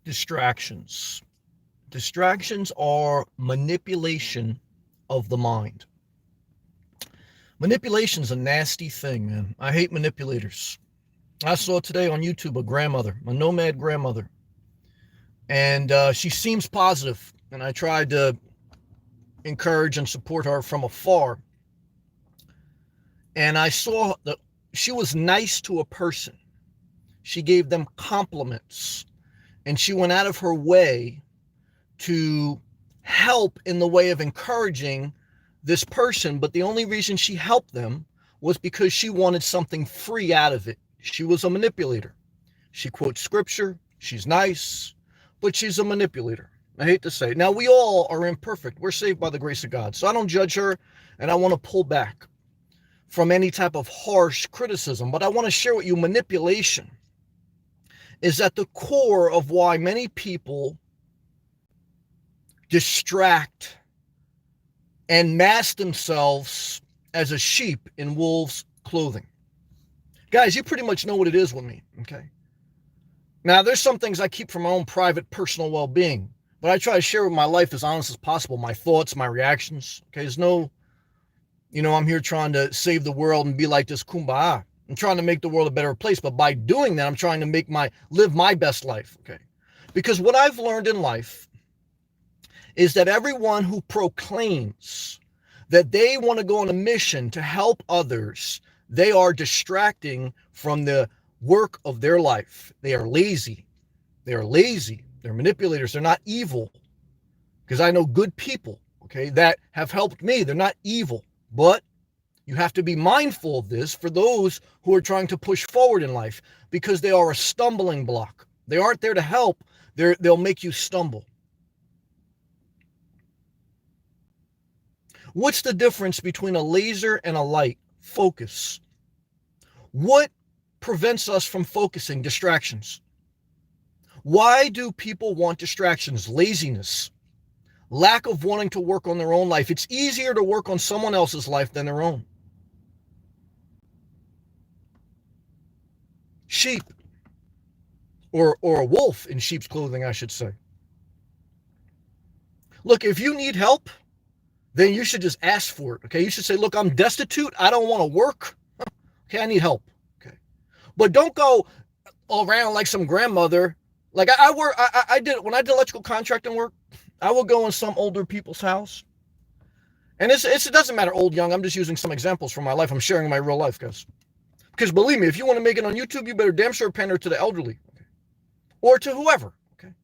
Distractions. Distractions are manipulation of the mind. Manipulation's a nasty thing, man. I hate manipulators. I saw today on YouTube a grandmother, a nomad grandmother, and she seems positive, and I tried to encourage and support her from afar. And I saw that she was nice to a person. She gave them compliments, and she went out of her way to help in the way of encouraging this person, but the only reason she helped them was because she wanted something free out of it. She was a manipulator. She quotes scripture, she's nice, but she's a manipulator. I hate to say it. Now, we all are imperfect. We're saved by the grace of God. So I don't judge her, and I want to pull back from any type of harsh criticism, but I want to share with you manipulation is at the core of why many people distract and mask themselves as a sheep in wolves' clothing. Guys, you pretty much know what it is with me, okay? Now, there's some things I keep for my own private, personal well-being, but I try to share with my life as honest as possible, my thoughts, my reactions, okay? There's no, I'm here trying to save the world and be like this kumbaya. I'm trying to make the world a better place, but by doing that, I'm trying to live my best life, okay? Because what I've learned in life is that everyone who proclaims that they want to go on a mission to help others, they are distracting from the work of their life. They are lazy. They're manipulators. They're not evil. Because I know good people, okay, that have helped me. They're not evil. But you have to be mindful of this for those who are trying to push forward in life, because they are a stumbling block. They aren't there to help. They'll make you stumble. What's the difference between a laser and a light? Focus. What prevents us from focusing? Distractions. Why do people want distractions? Laziness. Lack of wanting to work on their own life. It's easier to work on someone else's life than their own. Sheep. Or a wolf in sheep's clothing, I should say. Look, if you need help, then you should just ask for it, okay? You should say, look, I'm destitute. I don't want to work. Okay, I need help, okay? But don't go around like some grandmother. Like I did, when I did electrical contracting work, I would go in some older people's house. And it doesn't matter old, young. I'm just using some examples from my life. I'm sharing my real life, guys. Because believe me, if you want to make it on YouTube, you better damn sure pander to the elderly, okay? Or to whoever, okay?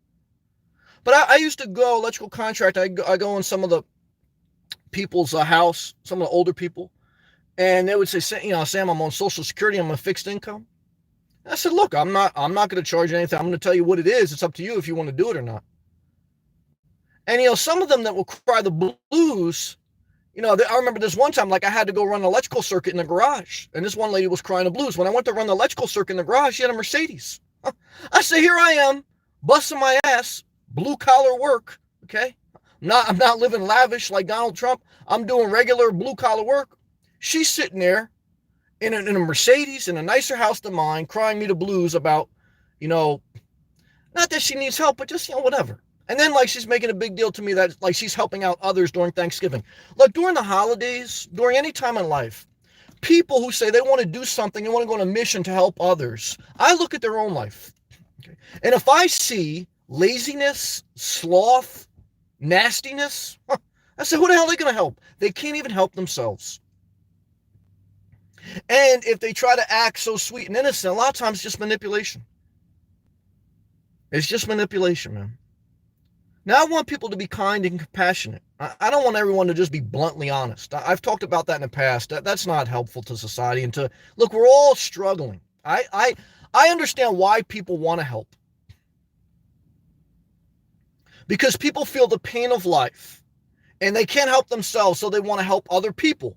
But I used to go electrical contract. I go in some of the people's house, some of the older people, and they would say, Sam, I'm on Social Security, I'm on fixed income. And I said, look, I'm not going to charge you anything. I'm going to tell you what it is. It's up to you if you want to do it or not. And some of them that will cry the blues, I remember this one time, like I had to go run an electrical circuit in the garage, and this one lady was crying the blues. When I went to run the electrical circuit in the garage, she had a Mercedes. I said, here I am, busting my ass, blue collar work, okay? I'm not living lavish like Donald Trump. I'm doing regular blue collar work. She's sitting there in a Mercedes in a nicer house than mine, crying me the blues about, not that she needs help, but just, whatever. And then like she's making a big deal to me that like she's helping out others during Thanksgiving. Look, during the holidays, during any time in life, people who say they want to do something, they want to go on a mission to help others, I look at their own life. Okay? And if I see laziness, sloth, nastiness, I say, who the hell are they going to help? They can't even help themselves. And if they try to act so sweet and innocent, a lot of times it's just manipulation. It's just manipulation, man. Now, I want people to be kind and compassionate. I don't want everyone to just be bluntly honest. I've talked about that in the past. That's not helpful to society. And look, we're all struggling. I understand why people want to help. Because people feel the pain of life and they can't help themselves, so they want to help other people.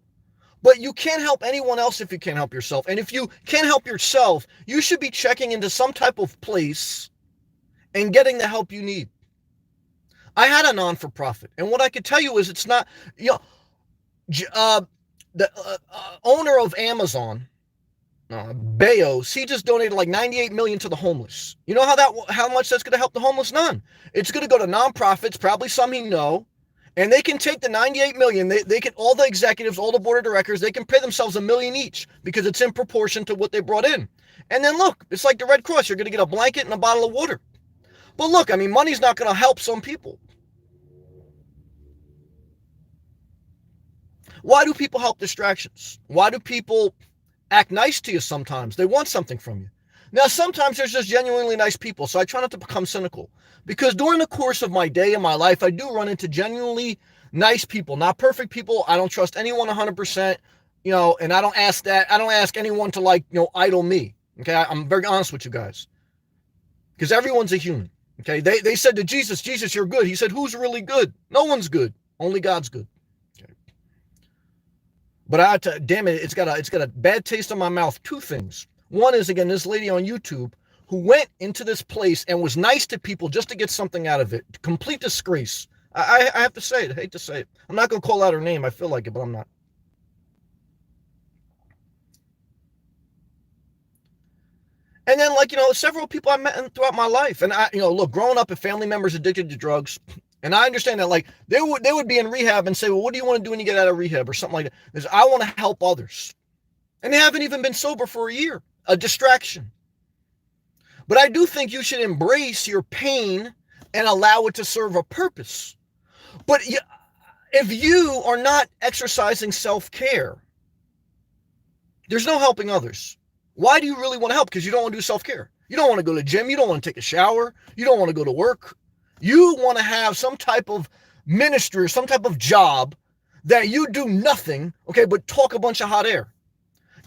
But you can't help anyone else if you can't help yourself. And if you can't help yourself, you should be checking into some type of place and getting the help you need. I had a non-for-profit, and what I could tell you is it's not, the owner of Amazon Bezos, he just donated like 98 million to the homeless. You know how much that's going to help the homeless? None. It's going to go to nonprofits, probably some he know, and they can take the 98 million. They can, all the executives, all the board of directors, they can pay themselves $1 million each because it's in proportion to what they brought in. And then look, it's like the Red Cross. You're going to get a blanket and a bottle of water. But look, I mean, money's not going to help some people. Why do people help distractions? Why do people act nice to you sometimes? They want something from you. Now, sometimes there's just genuinely nice people, so I try not to become cynical. Because during the course of my day and my life, I do run into genuinely nice people, not perfect people. I don't trust anyone 100%, and I don't ask anyone to idol me. Okay, I'm very honest with you guys. Because everyone's a human. Okay, they said to Jesus, Jesus, you're good. He said, who's really good? No one's good. Only God's good. But damn it, it's got a bad taste in my mouth. Two things. One is, again, this lady on YouTube who went into this place and was nice to people just to get something out of it. Complete disgrace. I have to say it. I hate to say it. I'm not going to call out her name. I feel like it, but I'm not. And then, several people I met throughout my life. And look, growing up, if family members addicted to drugs, and I understand that, they would be in rehab and say, well, what do you want to do when you get out of rehab or something like that? Because I want to help others. And they haven't even been sober for a year. A distraction. But I do think you should embrace your pain and allow it to serve a purpose. But if you are not exercising self-care, there's no helping others. Why do you really want to help? Because you don't want to do self-care. You don't want to go to the gym. You don't want to take a shower. You don't want to go to work. You want to have some type of ministry or some type of job that you do nothing, okay, but talk a bunch of hot air.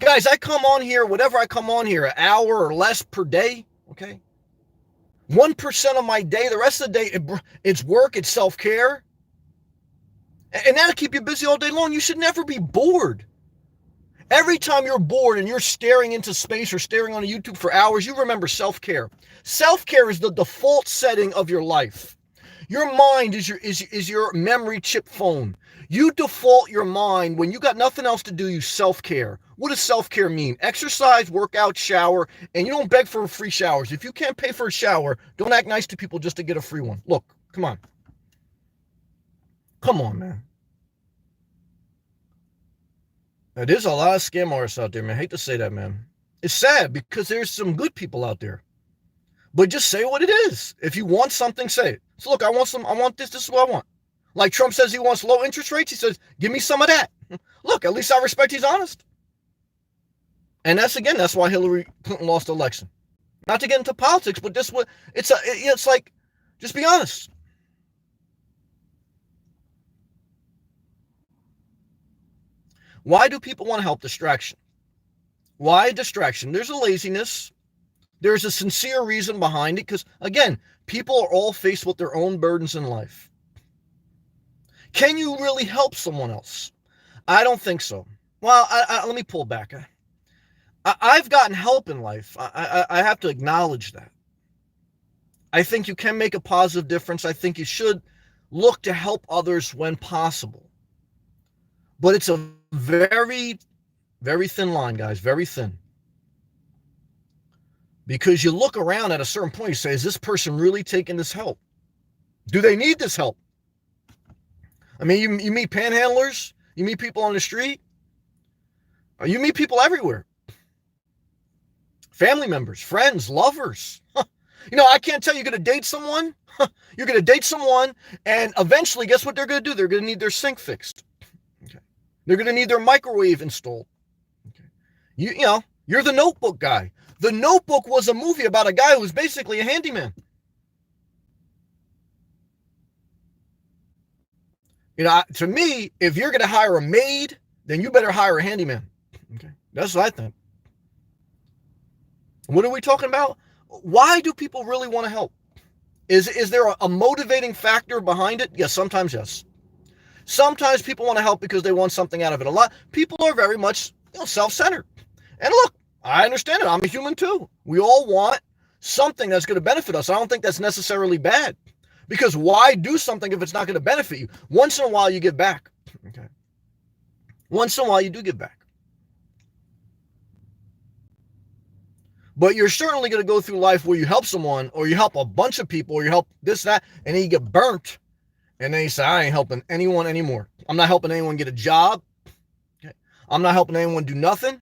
Guys, I come on here, whatever I come on here, an hour or less per day, okay? 1% of my day, the rest of the day, it's work, it's self-care. And that'll keep you busy all day long. You should never be bored. Every time you're bored and you're staring into space or staring on a YouTube for hours, you remember self-care. Self-care is the default setting of your life. Your mind is your memory chip phone. You default your mind when you got nothing else to do, you self-care. What does self-care mean? Exercise, workout, shower, and you don't beg for free showers. If you can't pay for a shower, don't act nice to people just to get a free one. Look, come on. Come on, man. Now, there's a lot of scam artists out there, man. I hate to say that, man. It's sad because there's some good people out there. But just say what it is. If you want something, say it. So look, I want this is what I want. Like Trump says he wants low interest rates. He says, give me some of that. Look, at least I respect he's honest. And that's why Hillary Clinton lost the election. Not to get into politics, but it's like, just be honest. Why do people want to help? Distraction. Why distraction? There's a laziness. There's a sincere reason behind it because, again, people are all faced with their own burdens in life. Can you really help someone else? I don't think so. Well, let me pull back. I've gotten help in life. I have to acknowledge that. I think you can make a positive difference. I think you should look to help others when possible. But it's a very, very thin line, guys, very thin. Because you look around at a certain point, you say, is this person really taking this help? Do they need this help? I mean, you meet panhandlers, you meet people on the street, you meet people everywhere. Family members, friends, lovers. I can't tell you, you're going to date someone. You're going to date someone, and eventually, guess what they're going to do? They're going to need their sink fixed. Okay. They're going to need their microwave installed. Okay. You're the Notebook guy. The Notebook was a movie about a guy who was basically a handyman. To me, if you're going to hire a maid, then you better hire a handyman. Okay, that's what I think. What are we talking about? Why do people really want to help? Is there a motivating factor behind it? Yes, sometimes yes. Sometimes people want to help because they want something out of it. A lot people are very much self-centered. And look, I understand it. I'm a human too. We all want something that's going to benefit us. I don't think that's necessarily bad. Because why do something if it's not going to benefit you? Once in a while you give back. Okay. Once in a while you do give back. But you're certainly going to go through life where you help someone, or you help a bunch of people, or you help this, that, and then you get burnt. And then you say, I ain't helping anyone anymore. I'm not helping anyone get a job. Okay. I'm not helping anyone do nothing.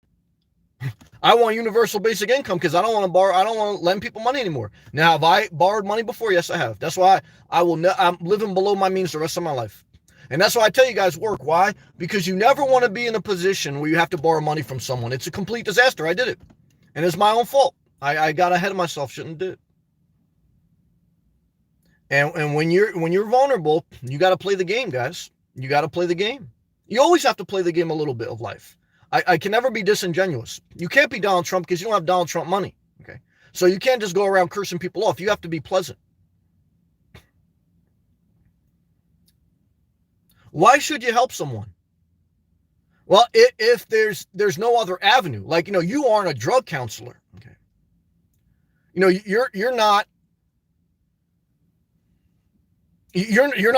I want universal basic income because I don't want to borrow. I don't want to lend people money anymore. Now, have I borrowed money before? Yes, I have. That's why I'm living below my means the rest of my life. And that's why I tell you guys work. Why? Because you never want to be in a position where you have to borrow money from someone. It's a complete disaster. I did it. And it's my own fault. I got ahead of myself. Shouldn't do it. And when you're vulnerable, you got to play the game, guys. You got to play the game. You always have to play the game a little bit of life. I can never be disingenuous. You can't be Donald Trump because you don't have Donald Trump money. Okay. So you can't just go around cursing people off. You have to be pleasant. Why should you help someone? Well, if there's no other avenue, like, you aren't a drug counselor. Okay. You're not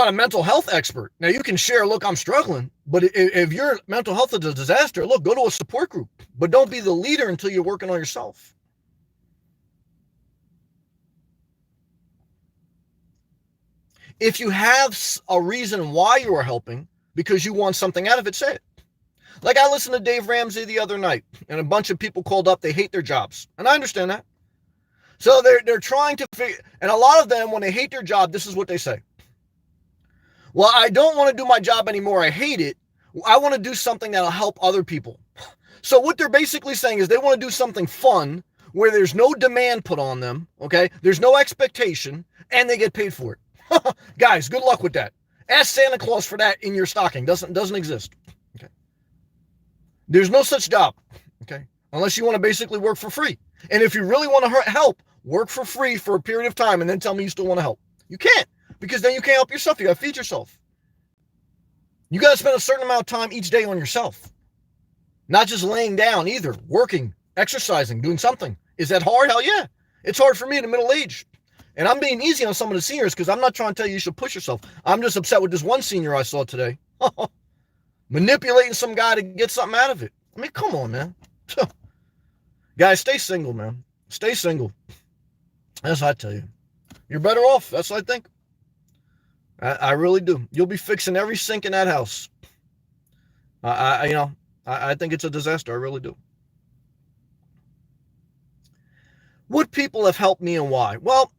a mental health expert. Now you can share, look, I'm struggling, but if your mental health is a disaster, look, go to a support group, but don't be the leader until you're working on yourself. If you have a reason why you are helping because you want something out of it, say it. Like I listened to Dave Ramsey the other night, and a bunch of people called up, they hate their jobs. And I understand that. So they're trying to figure, and a lot of them, when they hate their job, this is what they say. Well, I don't want to do my job anymore. I hate it. I want to do something that'll help other people. So what they're basically saying is they want to do something fun where there's no demand put on them, okay? There's no expectation, and they get paid for it. Guys, good luck with that. Ask Santa Claus for that in your stocking. Doesn't exist. Okay. There's no such job, okay? Unless you want to basically work for free. And if you really want to help, work for free for a period of time and then tell me you still want to help. You can't, because then you can't help yourself. You got to feed yourself. You got to spend a certain amount of time each day on yourself. Not just laying down either. Working, exercising, doing something. Is that hard? Hell yeah. It's hard for me in the middle age. And I'm being easy on some of the seniors because I'm not trying to tell you should push yourself. I'm just upset with this one senior I saw today. Manipulating some guy to get something out of it. I mean, come on, man. Guys, stay single, man. Stay single. That's what I tell you. You're better off. That's what I think. I really do. You'll be fixing every sink in that house. I think it's a disaster. I really do. What people have helped me and why? Well,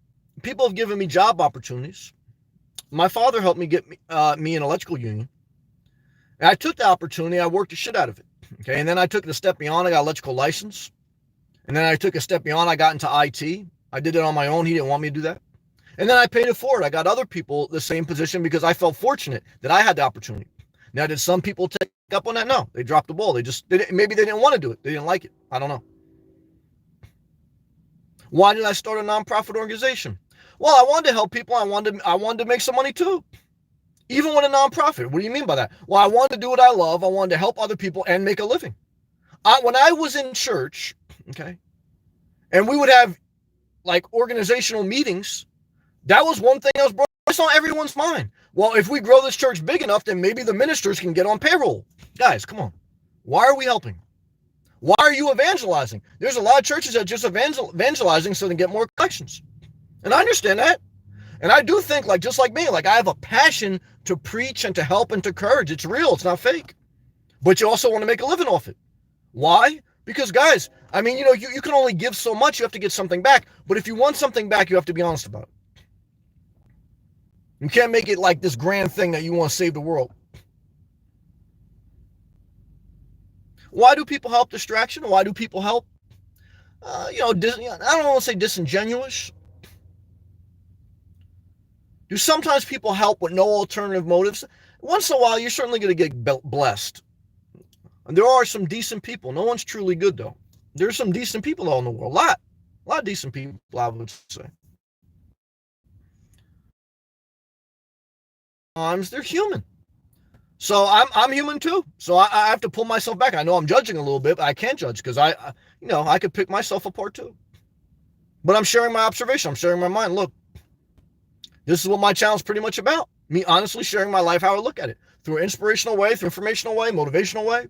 people have given me job opportunities. My father helped me get me an electrical union. And I took the opportunity. I worked the shit out of it. Okay. And then I took it a step beyond. I got an electrical license. And then I took a step beyond. I got into IT. I did it on my own. He didn't want me to do that. And then I paid it forward. I got other people the same position because I felt fortunate that I had the opportunity. Now, did some people take up on that? No, they dropped the ball. Maybe they didn't want to do it. They didn't like it. I don't know. Why did I start a nonprofit organization? Well, I wanted to help people. I wanted to make some money too. Even with a nonprofit. What do you mean by that? Well, I wanted to do what I love. I wanted to help other people and make a living. When I was in church, okay, and we would have like organizational meetings, that was one thing that was brought on everyone's mind. Well, if we grow this church big enough, then maybe the ministers can get on payroll. Guys, come on. Why are we helping? Why are you evangelizing? There's a lot of churches that are just evangelizing so they get more collections. And I understand that. And I do think, like, just like me, like I have a passion to preach and to help and to encourage. It's real. It's not fake. But you also want to make a living off it. Why? Because, guys, I mean, you can only give so much. You have to get something back. But if you want something back, you have to be honest about it. You can't make it like this grand thing that you want to save the world. Why do people help distraction? Why do people help? I don't want to say disingenuous. Do sometimes people help with no alternative motives? Once in a while, you're certainly going to get blessed. And there are some decent people. No one's truly good, though. There's some decent people out in the world. A lot of decent people, I would say. Sometimes they're human. So I'm human too. So I have to pull myself back. I know I'm judging a little bit, but I can't judge because I could pick myself apart too. But I'm sharing my observation. I'm sharing my mind. Look, this is what my channel is pretty much about. Me honestly sharing my life, how I look at it. Through an inspirational way, through informational way, motivational way,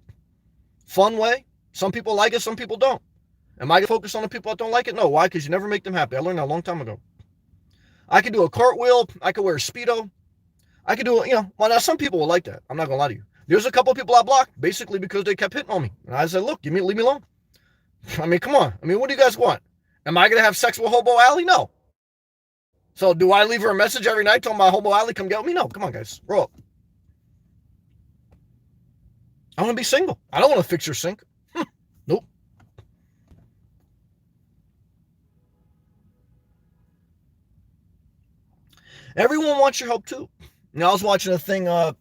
fun way. Some people like it, some people don't. Am I going to focus on the people that don't like it? No. Why? Because you never make them happy. I learned that a long time ago. I could do a cartwheel. I could wear a Speedo. I could do, well, now some people will like that. I'm not going to lie to you. There's a couple of people I blocked basically because they kept hitting on me. And I said, look, leave me alone. I mean, come on. I mean, what do you guys want? Am I going to have sex with Hobo Alley? No. So do I leave her a message every night telling my Hobo Alley come get me? No. Come on, guys. Grow up. I want to be single. I don't want to fix your sink. Nope. Everyone wants your help too. Now I was watching a thing on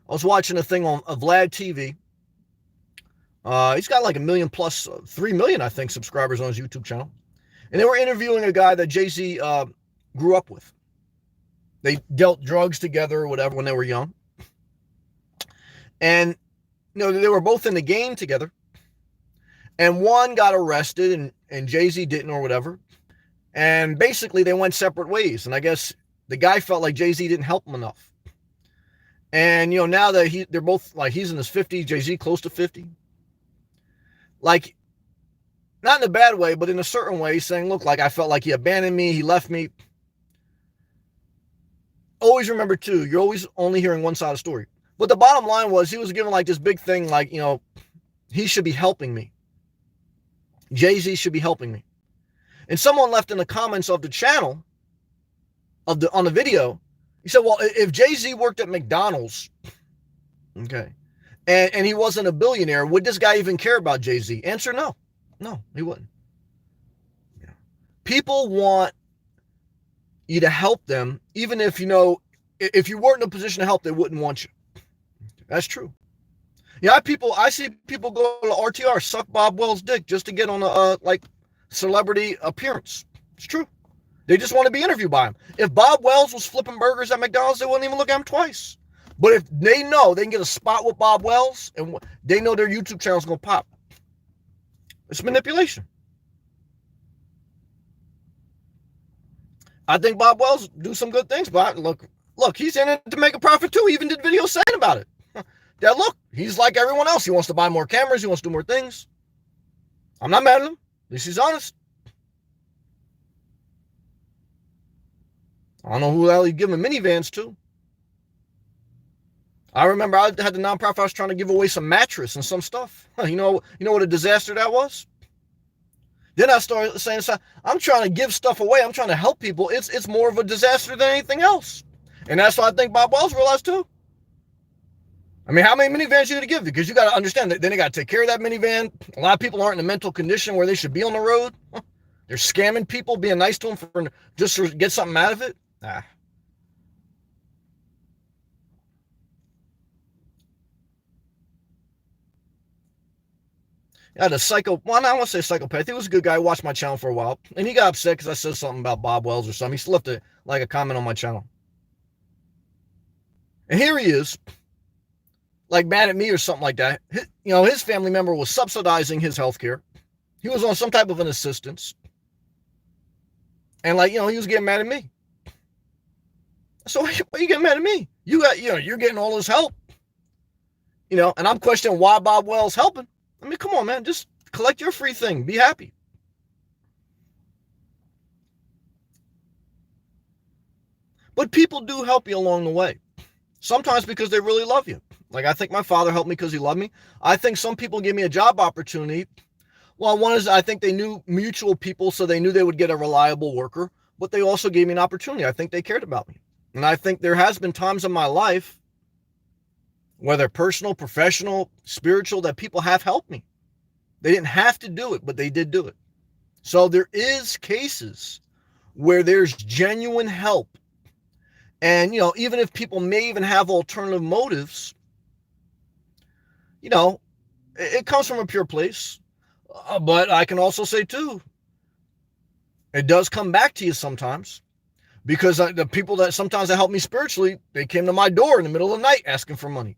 Vlad TV. He's got like 1 million plus, 3 million, I think, subscribers on his YouTube channel. And they were interviewing a guy that Jay-Z grew up with. They dealt drugs together or whatever when they were young. And, they were both in the game together. And one got arrested and Jay-Z didn't or whatever. And basically they went separate ways. And I guess the guy felt like Jay-Z didn't help him enough. And, now that they're both, like, he's in his 50s, Jay-Z close to 50. Like, not in a bad way, but in a certain way, saying, look, like, I felt like he abandoned me, he left me. Always remember, too, you're always only hearing one side of the story. But the bottom line was he was given, like, this big thing, like, he should be helping me. Jay-Z should be helping me. And someone left in the comments of the channel, on the video, he said, well, if Jay-Z worked at McDonald's, okay, and he wasn't a billionaire, would this guy even care about Jay-Z? Answer, no. No, he wouldn't. Yeah. People want you to help them, even if, if you weren't in a position to help, they wouldn't want you. That's true. Yeah, I see people go to RTR, suck Bob Wells' dick just to get on a, celebrity appearance. It's true. They just want to be interviewed by him. If Bob Wells was flipping burgers at McDonald's, they wouldn't even look at him twice. But if they know they can get a spot with Bob Wells, and they know their YouTube channel is going to pop. It's manipulation. I think Bob Wells do some good things, but look, he's in it to make a profit too. He even did videos saying about it. That look, he's like everyone else. He wants to buy more cameras. He wants to do more things. I'm not mad at him. At least he's honest. I don't know who the hell he's giving minivans to. I remember I had the nonprofit I was trying to give away some mattress and some stuff. You know what a disaster that was? Then I started saying, I'm trying to give stuff away. I'm trying to help people. It's more of a disaster than anything else. And that's what I think Bob Wells realized too. I mean, how many minivans you going to give? Because you got to understand that then they got to take care of that minivan. A lot of people aren't in a mental condition where they should be on the road. They're scamming people, being nice to them for just to get something out of it. Yeah, the psycho, well, I don't want to say psychopath. He was a good guy. He watched my channel for a while. And he got upset because I said something about Bob Wells or something. He still left a comment on my channel. And here he is, like mad at me or something like that. His family member was subsidizing his health care. He was on some type of an assistance. And he was getting mad at me. So why are you getting mad at me? You're getting all this help. And I'm questioning why Bob Wells helping. I mean, come on, man. Just collect your free thing. Be happy. But people do help you along the way. Sometimes because they really love you. Like, I think my father helped me because he loved me. I think some people give me a job opportunity. Well, one is I think they knew mutual people, so they knew they would get a reliable worker. But they also gave me an opportunity. I think they cared about me. And I think there has been times in my life, whether personal, professional, spiritual, that people have helped me. They didn't have to do it, but they did do it. So there is cases where there's genuine help. And, even if people may even have alternative motives, it comes from a pure place. But I can also say, too, it does come back to you sometimes. Because the people that sometimes help me spiritually, they came to my door in the middle of the night asking for money.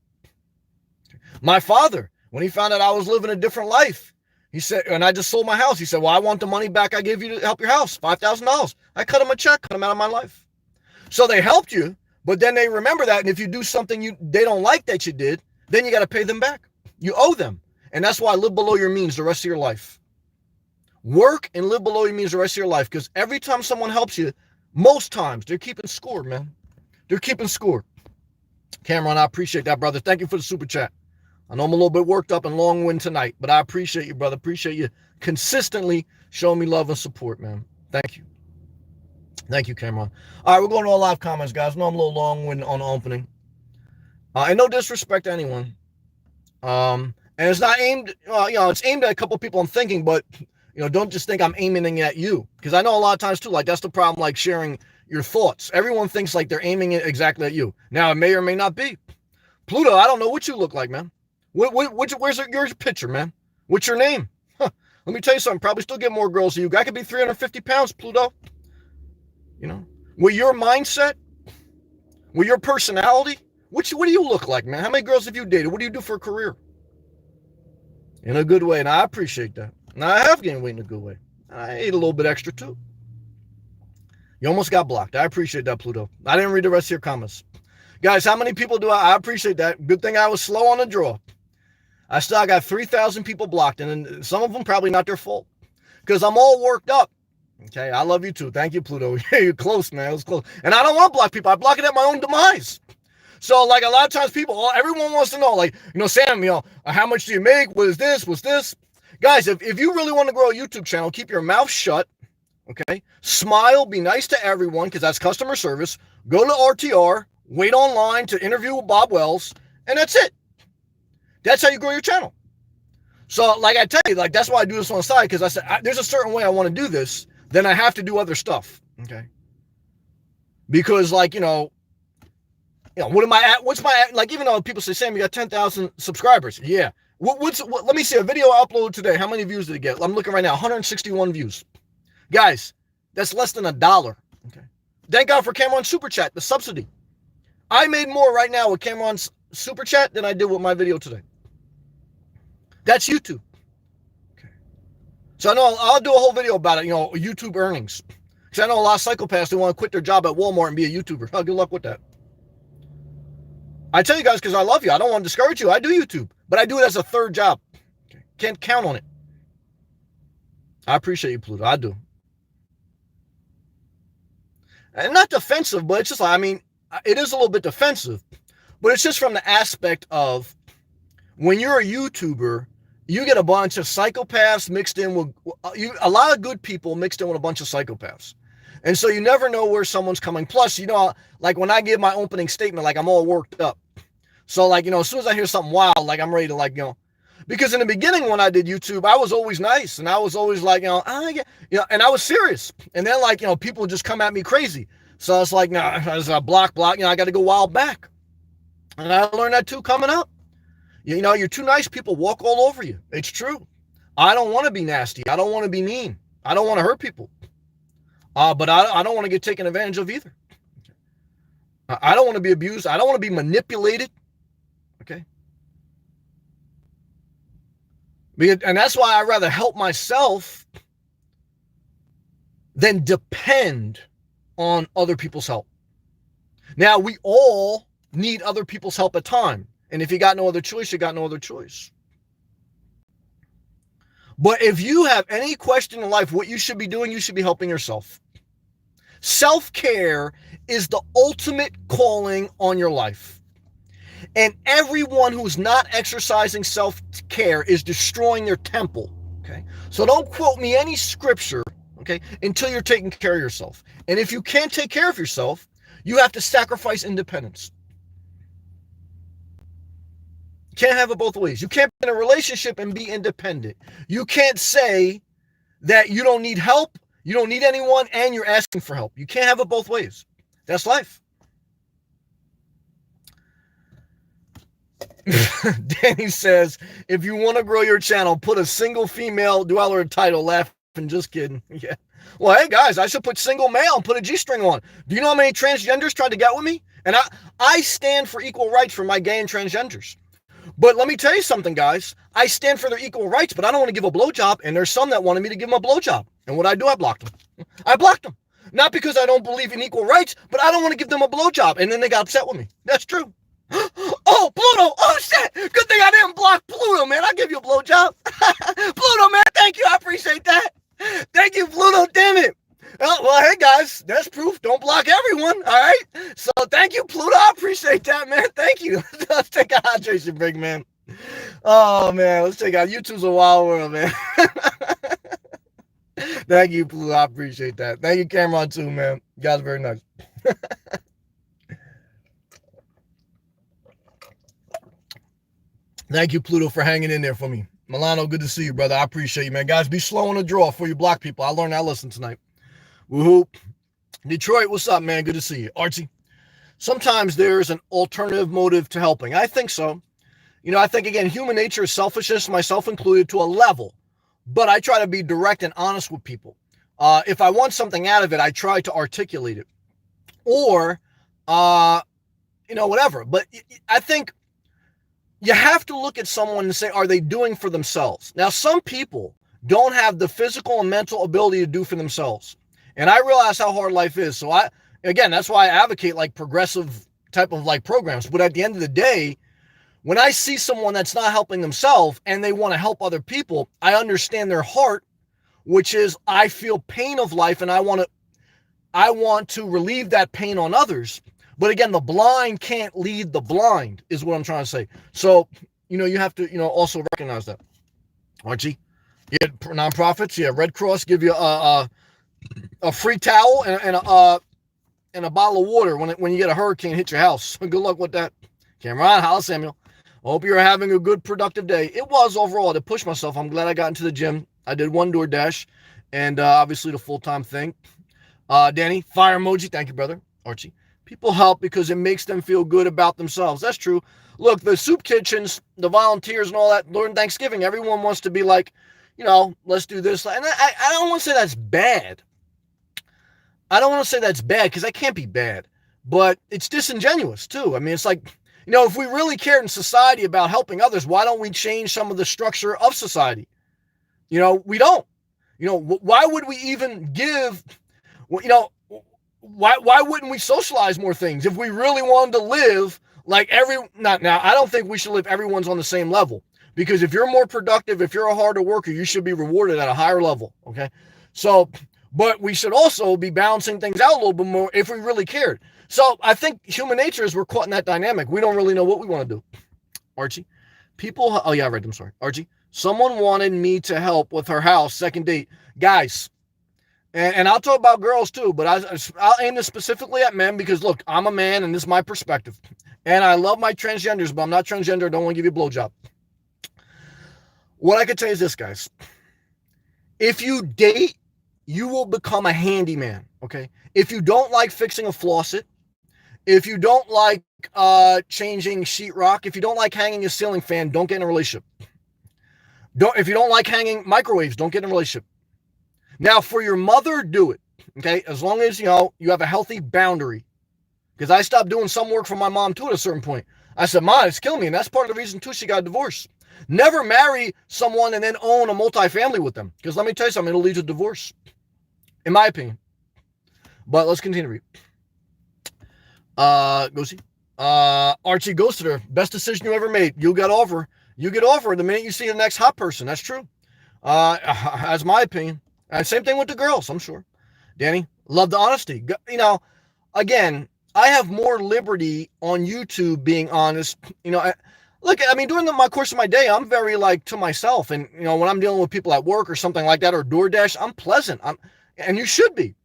My father, when he found out I was living a different life, he said, and I just sold my house. He said, well, I want the money back I gave you to help your house, $5,000. I cut him a check, cut him out of my life. So they helped you, but then they remember that. And if you do something they don't like that you did, then you got to pay them back. You owe them. And that's why live below your means the rest of your life. Work and live below your means the rest of your life, because every time someone helps you, most times they're keeping score, man. They're keeping score. Cameron, I appreciate that, brother. Thank you for the super chat. I know I'm a little bit worked up and long-winded tonight, but I appreciate you, brother. Appreciate you consistently showing me love and support, man. Thank you. Thank you, Cameron. All right, we're going to our live comments, guys. I know I'm a little long-winded on the opening. And no disrespect to anyone. And it's not aimed, it's aimed at a couple people I'm thinking, but, don't just think I'm aiming at you. Because I know a lot of times, too, like, that's the problem, like, sharing your thoughts. Everyone thinks like they're aiming it exactly at you. Now, it may or may not be. Pluto, I don't know what you look like, man. Where's your picture, man? What's your name? Let me tell you something. Probably still get more girls than you. Guy could be 350 pounds, Pluto. With your mindset, with your personality, what do you look like, man? How many girls have you dated? What do you do for a career? In a good way, and I appreciate that. Now, I have gained weight in a good way. I ate a little bit extra, too. You almost got blocked. I appreciate that, Pluto. I didn't read the rest of your comments. Guys, how many people do I appreciate that. Good thing I was slow on the draw. I still got 3,000 people blocked, and some of them probably not their fault, because I'm all worked up. Okay, I love you too. Thank you, Pluto. You're close, man. It was close. And I don't want to block people. I block it at my own demise. So, like, a lot of times everyone wants to know, like, Sam, how much do you make? What's this? Guys, if you really want to grow a YouTube channel, keep your mouth shut. Okay? Smile, be nice to everyone, because that's customer service. Go to RTR, wait online to interview with Bob Wells, and that's it. That's how you grow your channel. So, like I tell you, like, that's why I do this on the side, because I said, there's a certain way I want to do this, then I have to do other stuff. Okay? Because, like, what am I at? What's my, like, even though people say, Sam, you got 10,000 subscribers. Yeah. Let me see a video I uploaded today. How many views did it get? I'm looking right now, 161 views. Guys, that's less than $1. Okay. Thank God for Cameron's Super Chat, the subsidy. I made more right now with Cameron's Super Chat than I did with my video today. That's YouTube. Okay. So I know I'll do a whole video about it, YouTube earnings. Because I know a lot of psychopaths who want to quit their job at Walmart and be a YouTuber. Oh, good luck with that. I tell you guys because I love you. I don't want to discourage you. I do YouTube, but I do it as a third job. Okay. Can't count on it. I appreciate you, Pluto. I do. And not defensive, but it's just like, it is a little bit defensive, but it's just from the aspect of when you're a YouTuber, you get a bunch of psychopaths mixed in with a lot of good people mixed in with a bunch of psychopaths. And so you never know where someone's coming. Plus, like when I give my opening statement, like I'm all worked up. So like, as soon as I hear something wild, like I'm ready to because in the beginning when I did YouTube, I was always nice and I was always like, and I was serious. And then like, people just come at me crazy. So it's like, as a block, I got to go wild back. And I learned that too coming up. You're too nice, people walk all over you. It's true. I don't want to be nasty. I don't want to be mean. I don't want to hurt people. But I don't want to get taken advantage of either. I don't want to be abused. I don't want to be manipulated. Okay. And that's why I'd rather help myself than depend on other people's help. Now, we all need other people's help at times. And if you got no other choice, you got no other choice. But if you have any question in life, what you should be doing, you should be helping yourself. Self-care is the ultimate calling on your life. And everyone who's not exercising self-care is destroying their temple. Okay. So don't quote me any scripture, okay, until you're taking care of yourself. And if you can't take care of yourself, you have to sacrifice independence. Can't have it both ways. You can't be in a relationship and be independent. You can't say that you don't need help, you don't need anyone, and you're asking for help. You can't have it both ways. That's life. Danny says, if you want to grow your channel, put a single female dweller title. Laughing, just kidding. Yeah. Well, hey guys, I should put single male and put a G-string on. Do you know how many transgenders tried to get with me? And I stand for equal rights for my gay and transgenders. But let me tell you something, guys. I stand for their equal rights, but I don't want to give a blowjob. And there's some that wanted me to give them a blowjob. And what I do, I blocked them. I blocked them. Not because I don't believe in equal rights, but I don't want to give them a blowjob. And then they got upset with me. That's true. Oh, Pluto. Oh, shit. Good thing I didn't block Pluto, man. I'll give you a blowjob. Pluto, man. Thank you. I appreciate that. Thank you, Pluto. Damn it. Well, hey, guys. That's proof. Don't block everyone. All right. So thank you, Pluto. I appreciate that, man. Thank you. Let's take a hydration break, man. Oh, man. Let's take out. YouTube's a wild world, man. Thank you, Pluto. I appreciate that. Thank you, Cameron, too, man. You guys are very nice. Thank you, Pluto, for hanging in there for me. Milano, good to see you, brother. I appreciate you, man. Guys, be slow on the draw for you block people. I learned that lesson tonight. Woohoo. Detroit, what's up, man? Good to see you. Archie, sometimes there's an alternative motive to helping. I think so. I think, again, human nature is selfishness, myself included, to a level. But I try to be direct and honest with people. If I want something out of it, I try to articulate it. Or, whatever. But I think you have to look at someone and say, are they doing for themselves? Now, some people don't have the physical and mental ability to do for themselves. And I realize how hard life is. So that's why I advocate like progressive type of like programs. But at the end of the day, when I see someone that's not helping themselves and they want to help other people, I understand their heart, which is I feel pain of life and I want to relieve that pain on others. But again, the blind can't lead the blind is what I'm trying to say. So, you have to, also recognize that. Archie, you had nonprofits, Red Cross give you a free towel and a bottle of water when you get a hurricane hit your house. Good luck with that. Cameron, holla Samuel. I hope you're having a good, productive day. It was overall to push myself. I'm glad I got into the gym. I did one DoorDash and obviously the full-time thing. Danny, fire emoji. Thank you, brother. Archie. People help because it makes them feel good about themselves. That's true. Look, the soup kitchens, the volunteers and all that, during Thanksgiving, everyone wants to be like, let's do this. And I don't want to say that's bad. I don't want to say that's bad because that can't be bad. But it's disingenuous, too. I mean, it's like, if we really cared in society about helping others, why don't we change some of the structure of society? We don't. Why would we even give, why wouldn't we socialize more things if we really wanted to live like now, I don't think we should live everyone's on the same level because if you're more productive, if you're a harder worker, you should be rewarded at a higher level. Okay. So, but we should also be balancing things out a little bit more if we really cared. So I think human nature is we're caught in that dynamic. We don't really know what we want to do. Archie, I read them. Sorry. Archie, someone wanted me to help with her house, second date. Guys, and I'll talk about girls too, but I'll aim this specifically at men because, look, I'm a man and this is my perspective. And I love my transgenders, but I'm not transgender. I don't want to give you a blowjob. What I could tell you is this, guys. If you date, you will become a handyman, okay? If you don't like fixing a faucet, if you don't like changing sheetrock, if you don't like hanging a ceiling fan, don't get in a relationship. If you don't like hanging microwaves, don't get in a relationship. Now, for your mother, do it, okay? As long as, you have a healthy boundary. Because I stopped doing some work for my mom, too, at a certain point. I said, Mom, it's killing me. And that's part of the reason, too, she got divorced. Never marry someone and then own a multifamily with them. Because let me tell you something, it'll lead to divorce. In my opinion. But let's continue to read. Go see. Archie ghosted her. Best decision you ever made. You get off her the minute you see the next hot person. That's true. That's my opinion. Same thing with the girls, I'm sure. Danny, love the honesty. Again, I have more liberty on YouTube being honest. During my course of my day, I'm very to myself. And, when I'm dealing with people at work or something like that or DoorDash, I'm pleasant. And you should be.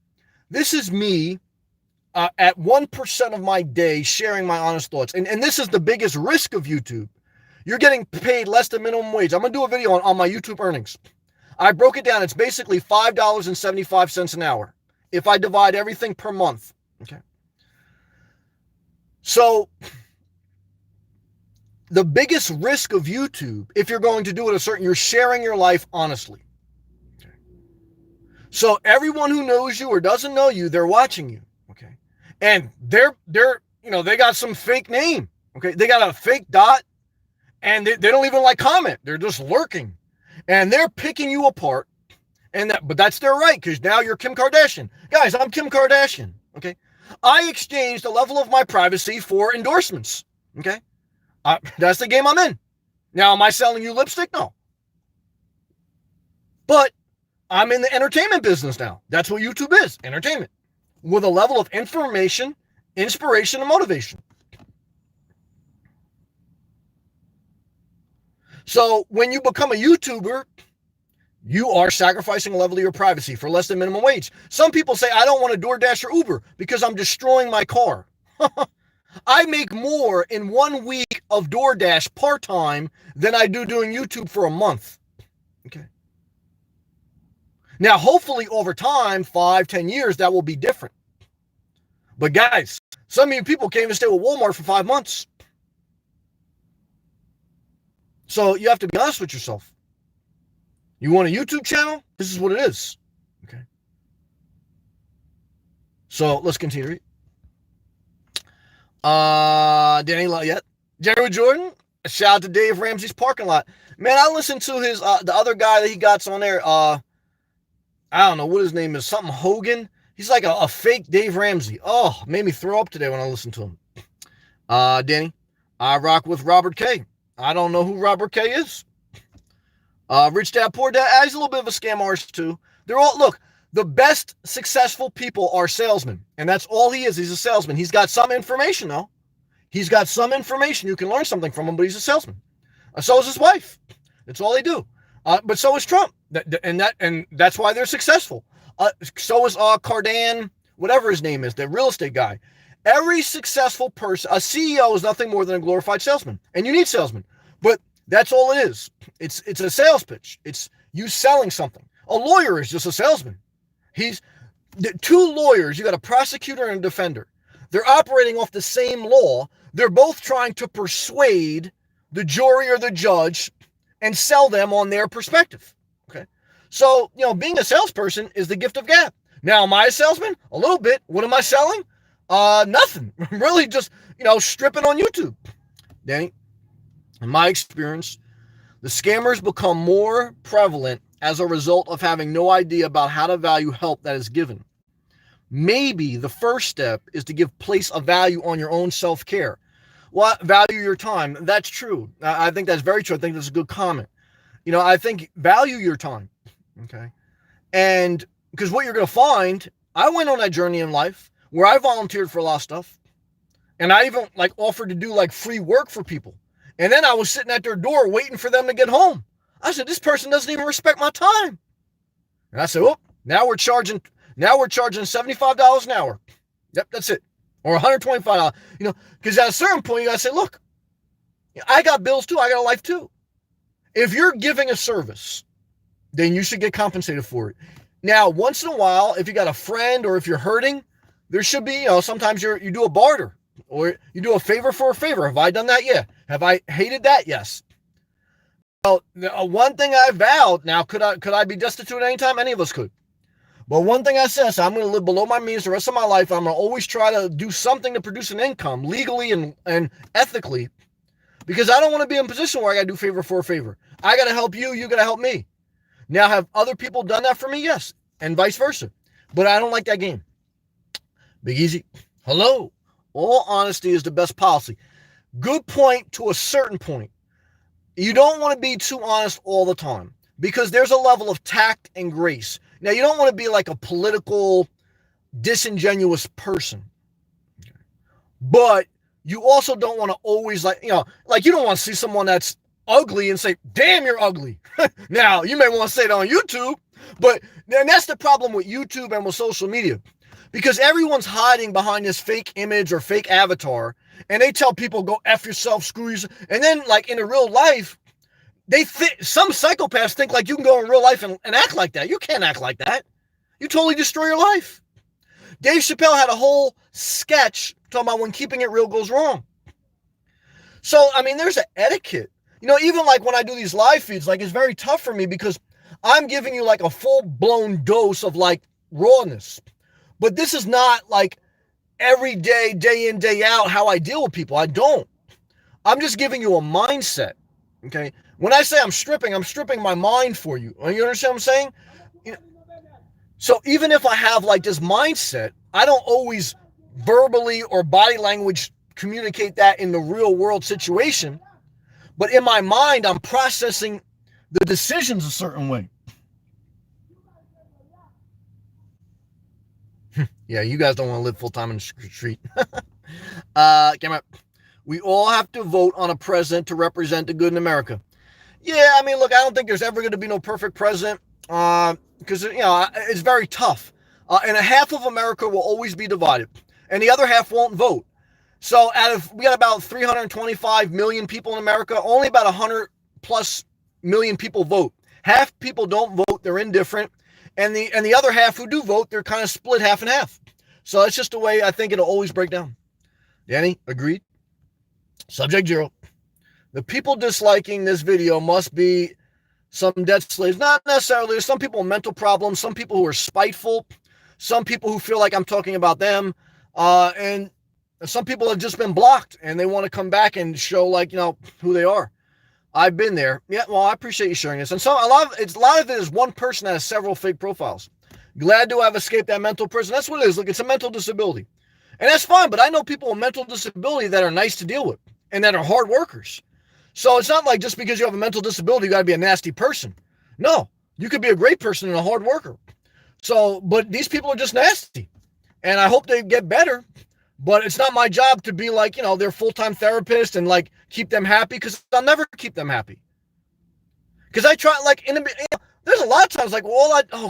This is me at 1% of my day sharing my honest thoughts. And this is the biggest risk of YouTube. You're getting paid less than minimum wage. I'm going to do a video on my YouTube earnings. I broke it down. It's basically $5.75 an hour if I divide everything per month. Okay. So the biggest risk of YouTube, if you're going to do it you're sharing your life honestly. Okay. So everyone who knows you or doesn't know you, they're watching you. Okay. And they're they got some fake name. Okay. They got a fake dot and they don't even comment. They're just lurking. And they're picking you apart. But that's their right, because now you're Kim Kardashian. Guys, I'm Kim Kardashian. Okay. I exchanged a level of my privacy for endorsements. Okay? That's the game I'm in. Now, am I selling you lipstick? No. But I'm in the entertainment business now. That's what YouTube is, entertainment, with a level of information, inspiration, and motivation. So when you become a YouTuber, you are sacrificing a level of your privacy for less than minimum wage. Some people say, I don't want to DoorDash or Uber because I'm destroying my car. I make more in 1 week of DoorDash part-time than I do doing YouTube for a month. Okay. Now, hopefully over time, 5-10 years, that will be different. But guys, some of you people can't even stay with Walmart for 5 months. So you have to be honest with yourself. You want a YouTube channel? This is what it is. Okay. So let's continue. Danny Yet. Jerry Jordan. Shout out to Dave Ramsey's parking lot. Man, I listened to his the other guy that he got on there. I don't know what his name is. Something Hogan. He's like a fake Dave Ramsey. Oh, made me throw up today when I listened to him. Danny, I rock with Robert K. I don't know who Robert K is. Rich Dad, Poor Dad. He's a little bit of a scam artist too. They're all, look, the best successful people are salesmen. And that's all he is. He's a salesman. He's got some information though. He's got some information. You can learn something from him, but he's a salesman. So is his wife. That's all they do. But so is Trump. And that's why they're successful. So is Cardan, whatever his name is, the real estate guy. Every successful person, a CEO is nothing more than a glorified salesman. And you need salesmen. But that's all it is. It's a sales pitch. It's you selling something. A lawyer is just a salesman. He's two lawyers. You got a prosecutor and a defender. They're operating off the same law. They're both trying to persuade the jury or the judge and sell them on their perspective. Okay. So, being a salesperson is the gift of gab. Now, am I a salesman? A little bit. What am I selling? Nothing. Really just, stripping on YouTube. Danny, in my experience, the scammers become more prevalent as a result of having no idea about how to value help that is given. Maybe the first step is to give place of value on your own self-care. Well, value your time. That's true. I think that's very true. I think that's a good comment. I think value your time. Okay. And because what you're going to find, I went on that journey in life where I volunteered for a lot of stuff. And I even offered to do free work for people. And then I was sitting at their door waiting for them to get home. I said, this person doesn't even respect my time. And I said, now we're charging $75 an hour. Yep, that's it. Or $125. Because at a certain point, you got to say, look, I got bills too. I got a life too. If you're giving a service, then you should get compensated for it. Now, once in a while, if you got a friend or if you're hurting, there should be, sometimes you do a barter or you do a favor for a favor. Have I done that? Yeah. Have I hated that? Yes. Well, one thing I vowed, now could I be destitute at any time? Any of us could. But one thing I said, so I'm going to live below my means the rest of my life. I'm going to always try to do something to produce an income legally and ethically, because I don't want to be in a position where I got to do favor for a favor. I got to help you. You got to help me. Now, have other people done that for me? Yes. And vice versa. But I don't like that game. Big Easy. Hello. All honesty is the best policy. Good point to a certain point. You don't want to be too honest all the time because there's a level of tact and grace. Now, you don't want to be like a political, disingenuous person. But you also don't want to always you don't want to see someone that's ugly and say, damn, you're ugly. Now, you may want to say it on YouTube, but then that's the problem with YouTube and with social media. Because everyone's hiding behind this fake image or fake avatar, and they tell people, go F yourself, screw yourself. And then, in a real life, some psychopaths think you can go in real life and act like that. You can't act like that. You totally destroy your life. Dave Chappelle had a whole sketch talking about when keeping it real goes wrong. So, there's an etiquette. Even when I do these live feeds, it's very tough for me because I'm giving you a full-blown dose of rawness. But this is not every day, day in, day out, how I deal with people. I don't. I'm just giving you a mindset. Okay. When I say I'm stripping my mind for you. You understand what I'm saying? So even if I have this mindset, I don't always verbally or body language communicate that in the real world situation. But in my mind, I'm processing the decisions a certain way. Yeah, you guys don't want to live full time in the street. Camera. We all have to vote on a president to represent the good in America. Yeah, I mean, look, I don't think there's ever going to be no perfect president because, it's very tough. And a half of America will always be divided, and the other half won't vote. So we got about 325 million people in America, only about 100 plus million people vote. Half people don't vote, they're indifferent. And the other half who do vote, they're kind of split half and half. So it's just the way I think it'll always break down. Danny, agreed? Subject 0. The people disliking this video must be some debt slaves. Not necessarily. There's some people with mental problems, some people who are spiteful, some people who feel like I'm talking about them, and some people have just been blocked and they want to come back and show who they are. I've been there. Yeah, well, I appreciate you sharing this. And so a lot of it is one person that has several fake profiles. Glad to have escaped that mental prison. That's what it is. Look, it's a mental disability. And that's fine, but I know people with mental disability that are nice to deal with and that are hard workers. So it's not like just because you have a mental disability, you got to be a nasty person. No, you could be a great person and a hard worker. So, but these people are just nasty. And I hope they get better. But it's not my job to be their full-time therapist and keep them happy, because I'll never keep them happy. Because I try, there's a lot of times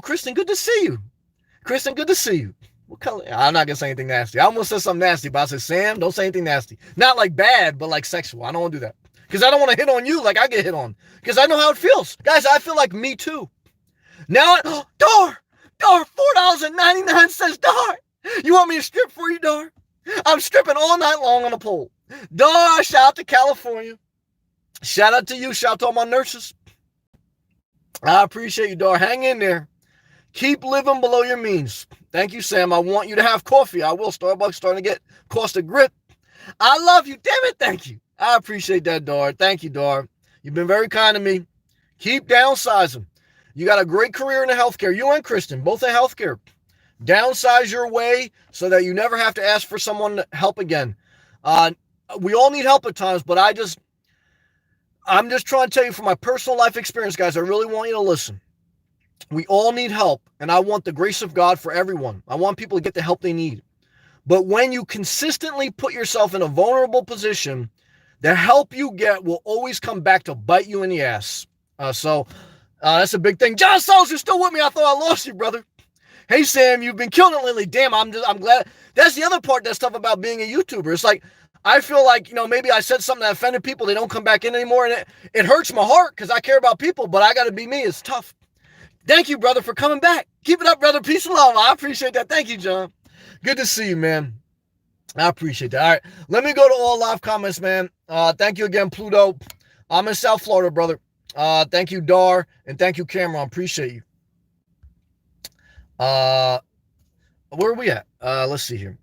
Kristen, good to see you. Kristen, good to see you. What color? I'm not going to say anything nasty. I almost said something nasty, but I said, Sam, don't say anything nasty. Not bad, but sexual. I don't want to do that. Because I don't want to hit on you like I get hit on. Because I know how it feels. Guys, I feel like me too. Now, Dar, $4.99, Dar. You want me to strip for you, Dar? I'm stripping all night long on a pole. Dar, shout out to California. Shout out to you. Shout out to all my nurses. I appreciate you, Dar. Hang in there. Keep living below your means. Thank you, Sam. I want you to have coffee. I will. Starbucks starting to get cost a grip. I love you. Damn it. Thank you. I appreciate that, Dar. Thank you, Dar. You've been very kind to me. Keep downsizing. You got a great career in the healthcare. You and Kristen, both in healthcare. Downsize your way so that you never have to ask for someone help again. We all need help at times, but I'm just trying to tell you from my personal life experience, guys, I really want you to listen. We all need help, and I want the grace of God for everyone. I want people to get the help they need. But when you consistently put yourself in a vulnerable position, the help you get will always come back to bite you in the ass. So that's a big thing. John Sauls, you're still with me. I thought I lost you, brother. Hey, Sam, you've been killing it lately. Damn, I'm glad. That's the other part that's tough about being a YouTuber. It's I feel maybe I said something that offended people. They don't come back in anymore. And it hurts my heart because I care about people, but I got to be me. It's tough. Thank you, brother, for coming back. Keep it up, brother. Peace and love. I appreciate that. Thank you, John. Good to see you, man. I appreciate that. All right. Let me go to all live comments, man. Thank you again, Pluto. I'm in South Florida, brother. Thank you, Dar. And thank you, Cameron. Appreciate you. Where are we at? Let's see here.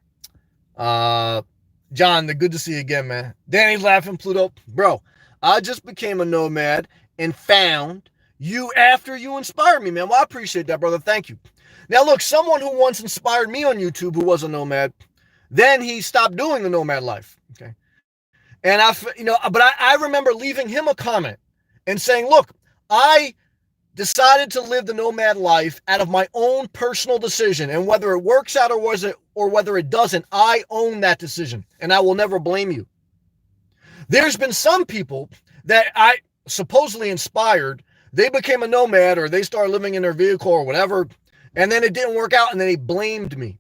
John, good to see you again, man. Danny's laughing, Pluto. Bro, I just became a nomad and found you after you inspired me, man. Well, I appreciate that, brother. Thank you. Now, look, someone who once inspired me on YouTube who was a nomad, then he stopped doing the nomad life. Okay. And but I remember leaving him a comment and saying, look, I decided to live the nomad life out of my own personal decision. And whether it works out or whether it doesn't, I own that decision and I will never blame you. There's been some people that I supposedly inspired. They became a nomad or they started living in their vehicle or whatever. And then it didn't work out and then they blamed me.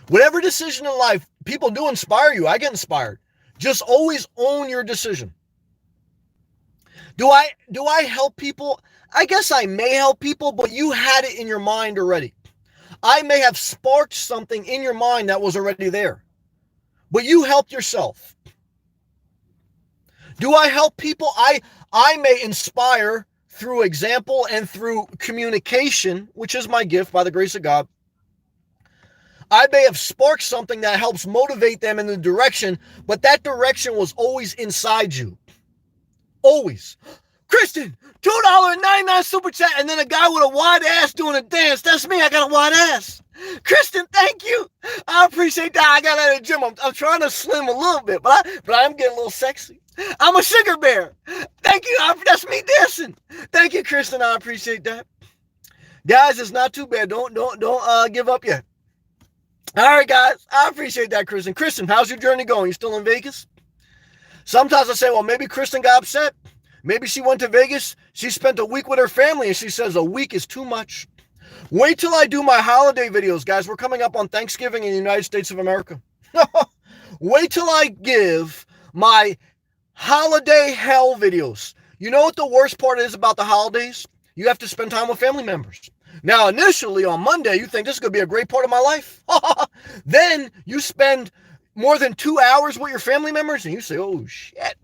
Whatever decision in life, people do inspire you. I get inspired. Just always own your decision. Do I help people? I guess I may help people, but you had it in your mind already. I may have sparked something in your mind that was already there, but you helped yourself. Do I help people? I may inspire through example and through communication, which is my gift by the grace of God. I may have sparked something that helps motivate them in the direction, but that direction was always inside you. Always. Kristen, $2.99 super chat, and then a guy with a wide ass doing a dance. That's me. I got a wide ass. Kristen, thank you. I appreciate that. I got out of the gym. I'm trying to slim a little bit, but I'm getting a little sexy. I'm a sugar bear. Thank you. That's me dancing. Thank you, Kristen. I appreciate that. Guys, it's not too bad. Don't give up yet. All right, guys. I appreciate that, Kristen. Kristen, how's your journey going? You still in Vegas? Sometimes I say, well, maybe Kristen got upset. Maybe she went to Vegas. She spent a week with her family, and she says a week is too much. Wait till I do my holiday videos, guys. We're coming up on Thanksgiving in the United States of America. Wait till I give my holiday hell videos. You know what the worst part is about the holidays? You have to spend time with family members. Now, initially on Monday, you think this is going to be a great part of my life. Then you spend more than 2 hours with your family members and you say, oh, shit.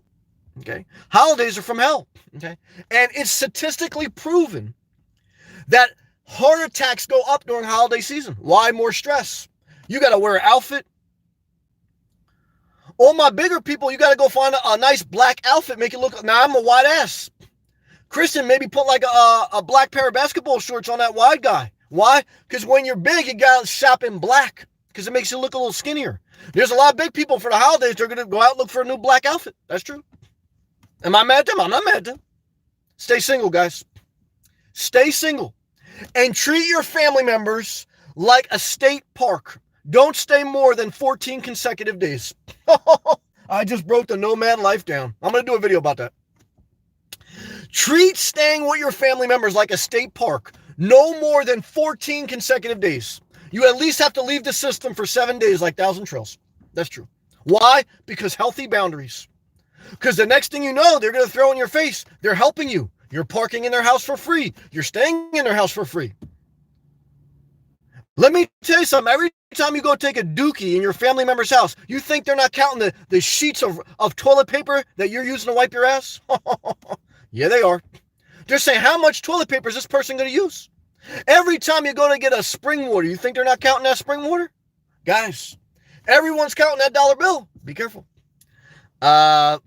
Okay. Holidays are from hell. Okay. And it's statistically proven that heart attacks go up during holiday season. Why? More stress. You got to wear an outfit. All my bigger people, you got to go find a nice black outfit, make it look. Now, I'm a white ass. Kristen, maybe put like a black pair of basketball shorts on that wide guy. Why? Because when you're big, you got to shop in black because it makes you look a little skinnier. There's a lot of big people for the holidays. They're going to go out and look for a new black outfit. That's true. Am I mad at them? I'm not mad at them. Stay single, guys. Stay single. And treat your family members like a state park. Don't stay more than 14 consecutive days. I just broke the nomad life down. I'm going to do a video about that. Treat staying with your family members like a state park. No more than 14 consecutive days. You at least have to leave the system for 7 days like Thousand Trails. That's true. Why? Because healthy boundaries. Because the next thing you know, they're going to throw in your face. They're helping you. You're parking in their house for free. You're staying in their house for free. Let me tell you something. Every time you go take a dookie in your family member's house, you think they're not counting the sheets of toilet paper that you're using to wipe your ass? Yeah, they are. They're saying, how much toilet paper is this person going to use? Every time you go to get a spring water, you think they're not counting that spring water? Guys, everyone's counting that dollar bill. Be careful. Danny,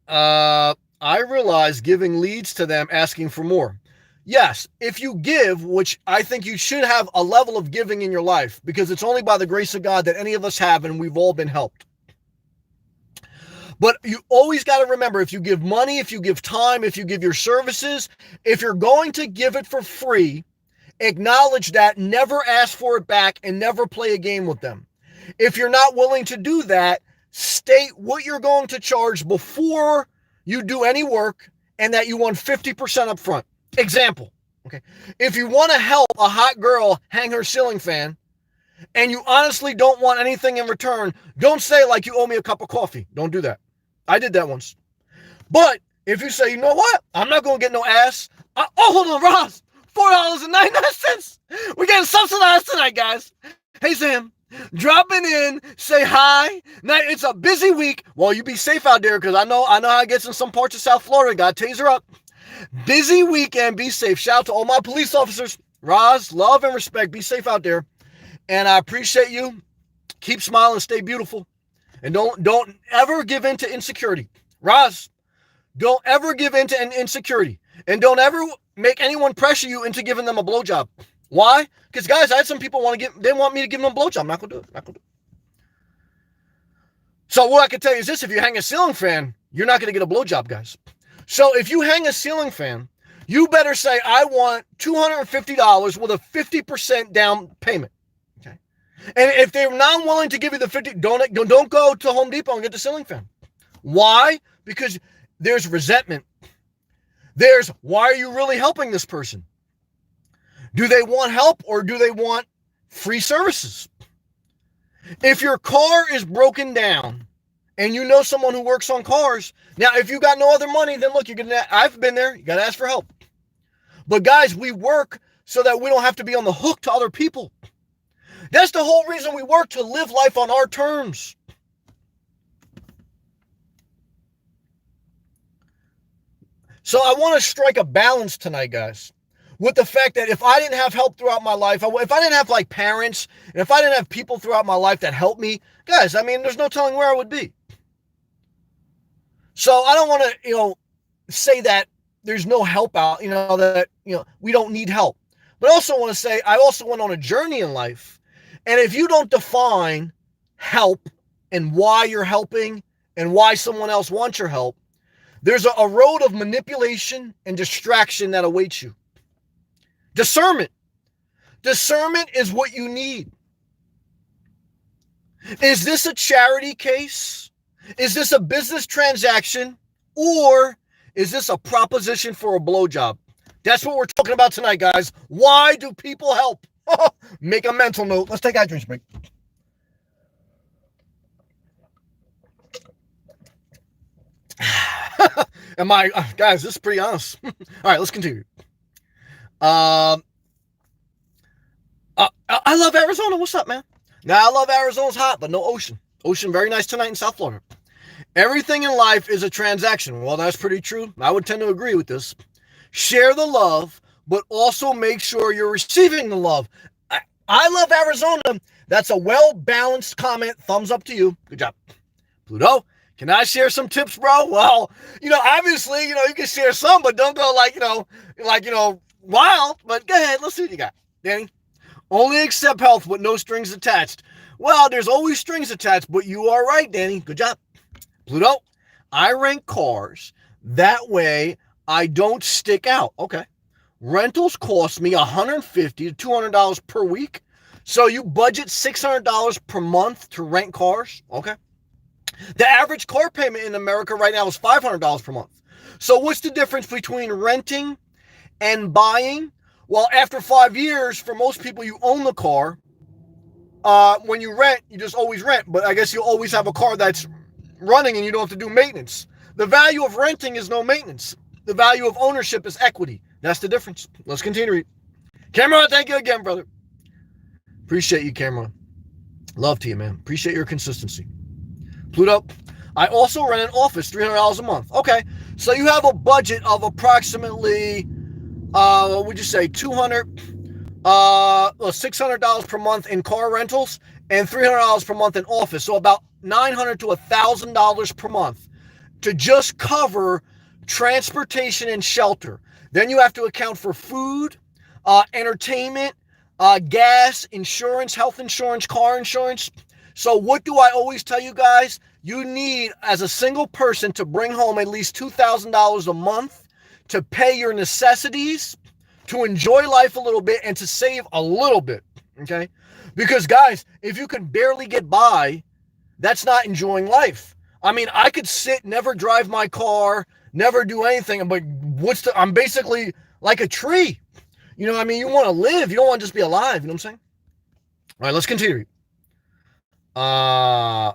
I realize giving leads to them asking for more. Yes, if you give, which I think you should have a level of giving in your life, because it's only by the grace of God that any of us have, and we've all been helped. But you always got to remember, if you give money, if you give time, if you give your services, if you're going to give it for free, acknowledge that, never ask for it back, and never play a game with them. If you're not willing to do that, state what you're going to charge before you do any work, and that you want 50% up front. Example, okay? If you want to help a hot girl hang her ceiling fan, and you honestly don't want anything in return, don't say like you owe me a cup of coffee. Don't do that. I did that once. But if you say, you know what? I'm not going to get no ass. Hold on, Ross. $4.99. We're getting subsidized tonight, guys. Hey, Sam. Dropping in, say hi. Now, it's a busy week. Well, you be safe out there, because I know how it gets in some parts of South Florida. Got taser up. Busy weekend. Be safe. Shout out to all my police officers. Roz, love and respect. Be safe out there. And I appreciate you. Keep smiling. Stay beautiful. And don't ever give in to insecurity. Roz, don't ever give in to an insecurity. And don't ever make anyone pressure you into giving them a blowjob. Why? Because, guys, I had some people they want me to give them a blowjob. I'm not going to do it. Not going to do it. So what I can tell you is this: if you hang a ceiling fan, you're not going to get a blowjob, guys. So if you hang a ceiling fan, you better say, I want $250 with a 50% down payment. Okay. And if they're not willing to give you the 50, don't go to Home Depot and get the ceiling fan. Why? Because there's resentment. There's, why are you really helping this person? Do they want help, or do they want free services? If your car is broken down and you know someone who works on cars, now if you got no other money, then look, I've been there. You got to ask for help. But guys, we work so that we don't have to be on the hook to other people. That's the whole reason we work, to live life on our terms. So I want to strike a balance tonight, guys, with the fact that if I didn't have help throughout my life, if I didn't have like parents, and if I didn't have people throughout my life that helped me, guys, I mean, there's no telling where I would be. So I don't want to, say that there's no help out, that, we don't need help. But I also want to say, I also went on a journey in life. And if you don't define help and why you're helping and why someone else wants your help, there's a road of manipulation and distraction that awaits you. Discernment. Discernment is what you need. Is this a charity case? Is this a business transaction? Or is this a proposition for a blowjob? That's what we're talking about tonight, guys. Why do people help? Make a mental note. Let's take a hydration break. Guys, this is pretty honest. All right, let's continue. I love Arizona. What's up, man? Now, I love Arizona's hot, but no ocean. Ocean, very nice tonight in South Florida. Everything in life is a transaction. Well, that's pretty true. I would tend to agree with this. Share the love, but also make sure you're receiving the love. I love Arizona. That's a well-balanced comment. Thumbs up to you. Good job. Pluto, can I share some tips, bro? Well, obviously, you can share some, but don't go wild. But go ahead. Let's see what you got. Danny? Only accept help with no strings attached. Well, there's always strings attached, but you are right, Danny. Good job. Pluto, I rent cars. That way I don't stick out. Okay. Rentals cost me $150 to $200 per week. So you budget $600 per month to rent cars. Okay. The average car payment in America right now is $500 per month. So what's the difference between renting and buying? Well, after 5 years, for most people, you own the car. When you rent, you just always rent. But I guess you always have a car that's running and you don't have to do maintenance. The value of renting is no maintenance. The value of ownership is equity. That's the difference. Let's continue. Cameron, thank you again, brother. Appreciate you, Cameron. Love to you, man. Appreciate your consistency. Pluto, I also rent an office, $300 a month. Okay, so you have a budget of approximately, what would you say, $600 per month in car rentals and $300 per month in office. So about $900 to $1,000 per month to just cover transportation and shelter. Then you have to account for food, entertainment, gas, insurance, health insurance, car insurance. So what do I always tell you guys? You need, as a single person, to bring home at least $2,000 a month to pay your necessities, to enjoy life a little bit, and to save a little bit, okay? Because, guys, if you can barely get by, that's not enjoying life. I mean, I could sit, never drive my car, never do anything, but I'm basically like a tree. You know what I mean? You want to live. You don't want to just be alive. You know what I'm saying? All right, let's continue. Bro, I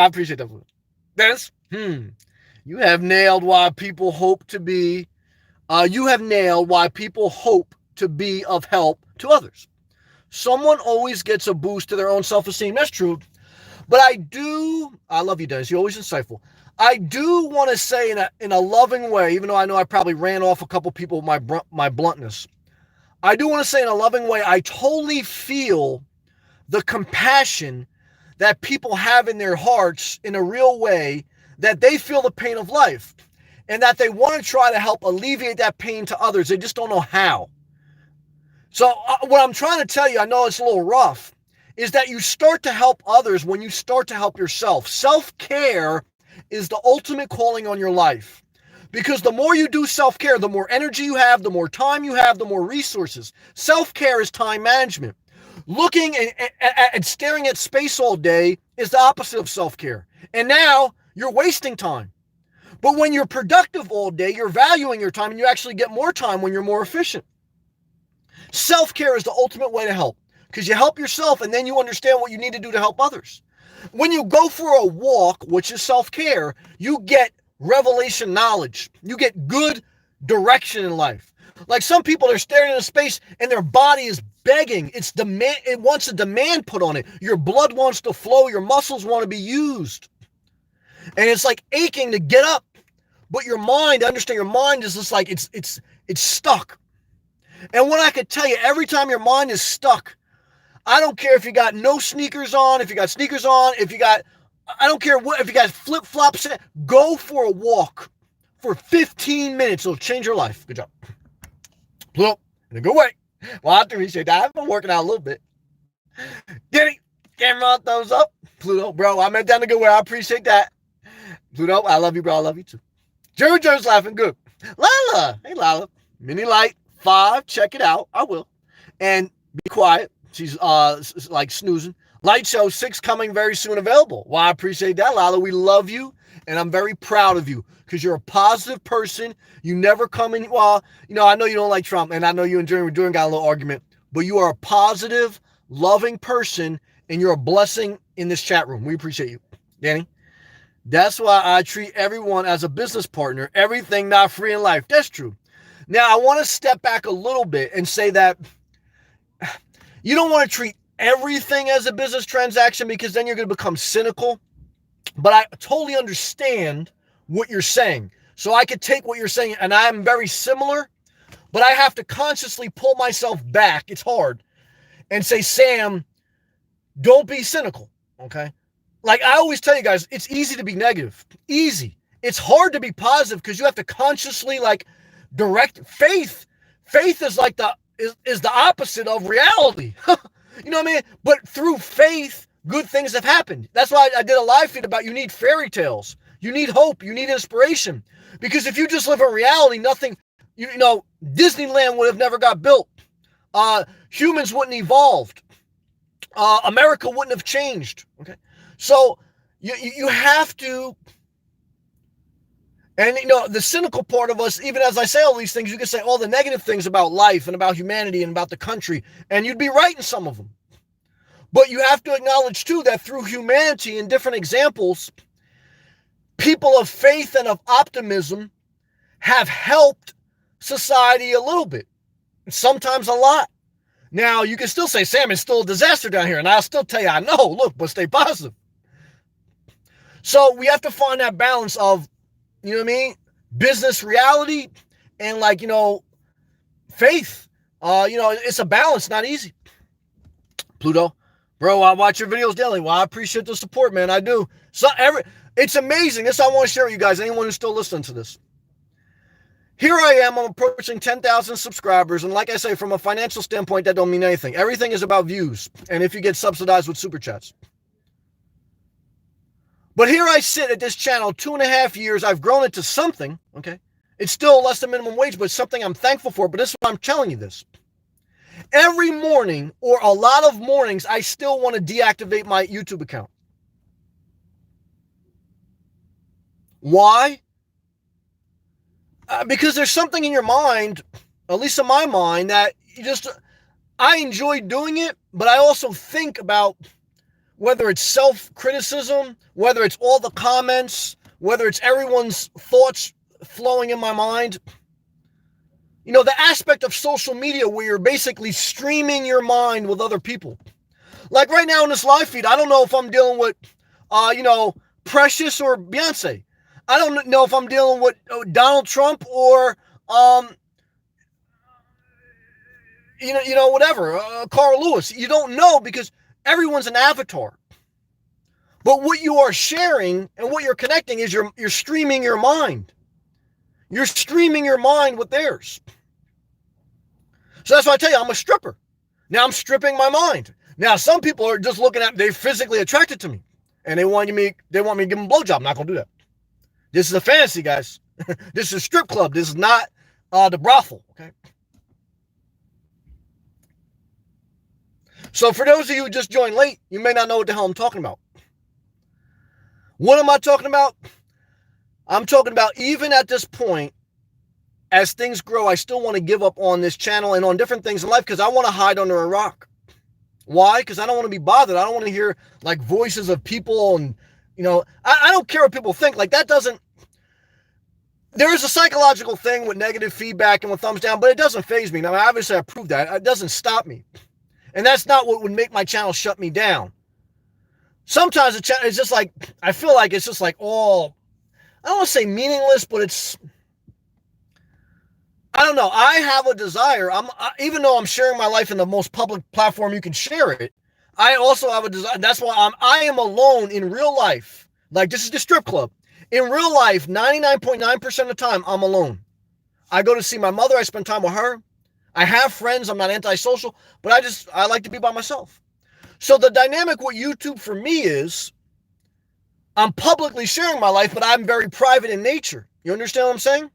appreciate that. Dennis, you have nailed why people hope to be of help to others. Someone always gets a boost to their own self-esteem. That's true. But I love you, Dennis. You're always insightful. I do want to say in a loving way, even though I know I probably ran off a couple people with my bluntness. I do want to say in a loving way, I totally feel the compassion that people have in their hearts in a real way, that they feel the pain of life and that they want to try to help alleviate that pain to others. They just don't know how. So what I'm trying to tell you, I know it's a little rough, is that you start to help others when you start to help yourself. Self-care is the ultimate calling on your life. Because the more you do self-care, the more energy you have, the more time you have, the more resources. Self-care is time management. Looking and staring at space all day is the opposite of self-care. And now you're wasting time. But when you're productive all day, you're valuing your time and you actually get more time when you're more efficient. Self-care is the ultimate way to help because you help yourself and then you understand what you need to do to help others. When you go for a walk, which is self-care, you get revelation knowledge. You get good direction in life. Like some people are staring into space and their body is begging. It's demand. It wants a demand put on it. Your blood wants to flow. Your muscles want to be used. And it's like aching to get up. But your mind, understand, your mind is just like, it's stuck. And what I could tell you, every time your mind is stuck, I don't care if you got no sneakers on, if you got sneakers on, I don't care what, if you got flip-flops, go for a walk for 15 minutes. It'll change your life. Good job. Pluto, in a good way. Well, I appreciate that. I've been working out a little bit. Get it? Camera on, thumbs up. Pluto, bro, I meant that in a good way. I appreciate that. Pluto, I love you, bro. I love you too. Jojo's laughing good. Lala. Hey, Lala. Mini Light 5. Check it out. I will. And be quiet. She's like snoozing. Light Show 6 coming very soon available. Well, I appreciate that, Lala. We love you. And I'm very proud of you because you're a positive person. You never come in. Well, you know, I know you don't like Trump, and I know you and Jeremy Doing got a little argument, but you are a positive, loving person, and you're a blessing in this chat room. We appreciate you, Danny. That's why I treat everyone as a business partner. Everything not free in life. That's true. Now, I want to step back a little bit and say that you don't want to treat everything as a business transaction because then you're going to become cynical. But I totally understand what you're saying. So I could take what you're saying, and I'm very similar, but I have to consciously pull myself back. It's hard. And say, Sam, don't be cynical, okay? Like I always tell you guys, it's easy to be negative. Easy. It's hard to be positive because you have to consciously like direct faith. Faith is like is the opposite of reality. You know what I mean? But through faith, good things have happened. That's why I did a live feed about you need fairy tales. You need hope. You need inspiration. Because if you just live in reality, nothing, you know, Disneyland would have never got built. Humans wouldn't evolved. America wouldn't have changed. Okay. So you have to, and you know, the cynical part of us, even as I say all these things, you can say all the negative things about life and about humanity and about the country, and you'd be right in some of them. But you have to acknowledge too that through humanity and different examples, people of faith and of optimism have helped society a little bit, sometimes a lot. Now, you can still say, Sam, it's still a disaster down here, and I'll still tell you, I know, look, but stay positive. So we have to find that balance of, you know what I mean, business reality and like, you know, faith. You know, it's a balance, not easy. Pluto, bro, I watch your videos daily. Well, I appreciate the support, man. I do. So it's amazing. This I want to share with you guys, anyone who's still listening to this. Here I am, I'm approaching 10,000 subscribers, and like I say, from a financial standpoint, that don't mean anything. Everything is about views, and if you get subsidized with super chats. But here I sit at this channel, 2.5 years, I've grown it to something, okay? It's still less than minimum wage, but it's something I'm thankful for, but this is why I'm telling you this. Every morning, or a lot of mornings, I still want to deactivate my YouTube account. Why? Because there's something in your mind, at least in my mind, that I enjoy doing it, but I also think about whether it's self-criticism, whether it's all the comments, whether it's everyone's thoughts flowing in my mind. You know, the aspect of social media where you're basically streaming your mind with other people. Like right now in this live feed, I don't know if I'm dealing with, you know, Precious or Beyonce. I don't know if I'm dealing with Donald Trump or, you know, whatever, Carl Lewis. You don't know because everyone's an avatar. But what you are sharing and what you're connecting is you're streaming your mind. You're streaming your mind with theirs. So that's why I tell you, I'm a stripper. Now I'm stripping my mind. Now some people are just looking at, they're physically attracted to me. And they want me to give them a blowjob. I'm not going to do that. This is a fantasy, guys. This is a strip club. This is not the brothel, okay? So for those of you who just joined late, you may not know what the hell I'm talking about. What am I talking about? I'm talking about even at this point, as things grow, I still want to give up on this channel and on different things in life because I want to hide under a rock. Why? Because I don't want to be bothered. I don't want to hear like voices of people and, you know, I don't care what people think. Like that doesn't, there is a psychological thing with negative feedback and with thumbs down, but it doesn't faze me. Now, obviously I proved that. It doesn't stop me. And that's not what would make my channel shut me down. Sometimes the channel is just like, I feel like it's just like all, I don't want to say meaningless, but it's, I don't know. I have a desire. Even though I'm sharing my life in the most public platform you can share it, I also have a desire. That's why I am alone in real life. Like this is the strip club. In real life, 99.9% of the time, I'm alone. I go to see my mother. I spend time with her. I have friends. I'm not antisocial, but I like to be by myself. So the dynamic with YouTube for me is I'm publicly sharing my life, but I'm very private in nature. You understand what I'm saying?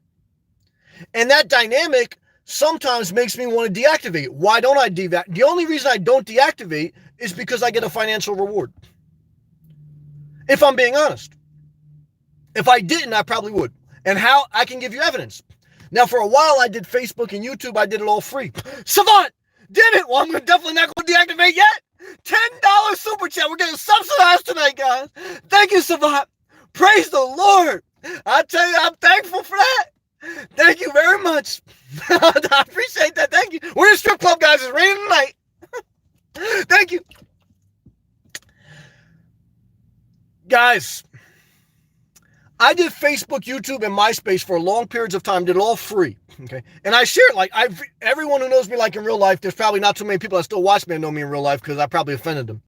And that dynamic sometimes makes me want to deactivate. Why don't I deactivate? The only reason I don't deactivate is because I get a financial reward. If I'm being honest. If I didn't, I probably would. And how? I can give you evidence. Now, for a while, I did Facebook and YouTube. I did it all free. Savant, damn it. Well, I'm definitely not going to deactivate yet. $10 super chat. We're getting subsidized tonight, guys. Thank you, Savant. Praise the Lord. I tell you, I'm thankful for that. Thank you very much. I appreciate that. Thank you. We're in a strip club, guys. It's raining tonight. Thank you. Guys, I did Facebook, YouTube, and MySpace for long periods of time. Did it all free. Okay. And I shared, like, everyone who knows me, like, in real life, there's probably not too many people that still watch me and know me in real life because I probably offended them.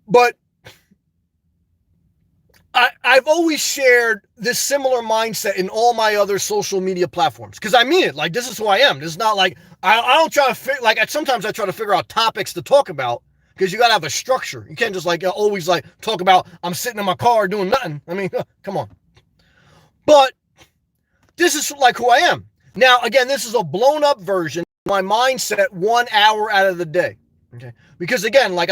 But I've always shared this similar mindset in all my other social media platforms because I mean it. Like, this is who I am. This is not like, I don't try to sometimes I try to figure out topics to talk about because you got to have a structure. You can't just like always like talk about I'm sitting in my car doing nothing. I mean, come on. But this is like who I am. Now, again, this is a blown up version of my mindset 1 hour out of the day. Okay. Because again, like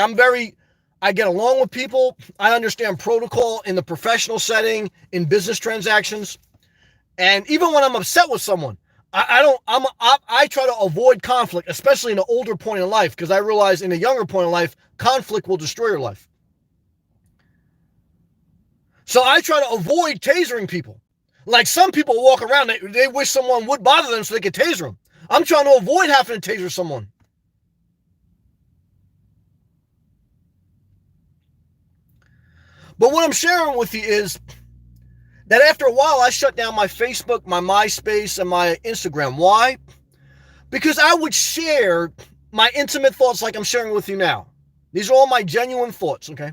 I get along with people. I understand protocol in the professional setting, in business transactions. And even when I'm upset with someone, I try to avoid conflict, especially in an older point in life, because I realize in a younger point in life, conflict will destroy your life. So I try to avoid tasering people. Like some people walk around, they wish someone would bother them so they could taser them. I'm trying to avoid having to taser someone. But what I'm sharing with you is that after a while, I shut down my Facebook, my MySpace, and my Instagram. Why? Because I would share my intimate thoughts like I'm sharing with you now. These are all my genuine thoughts, okay?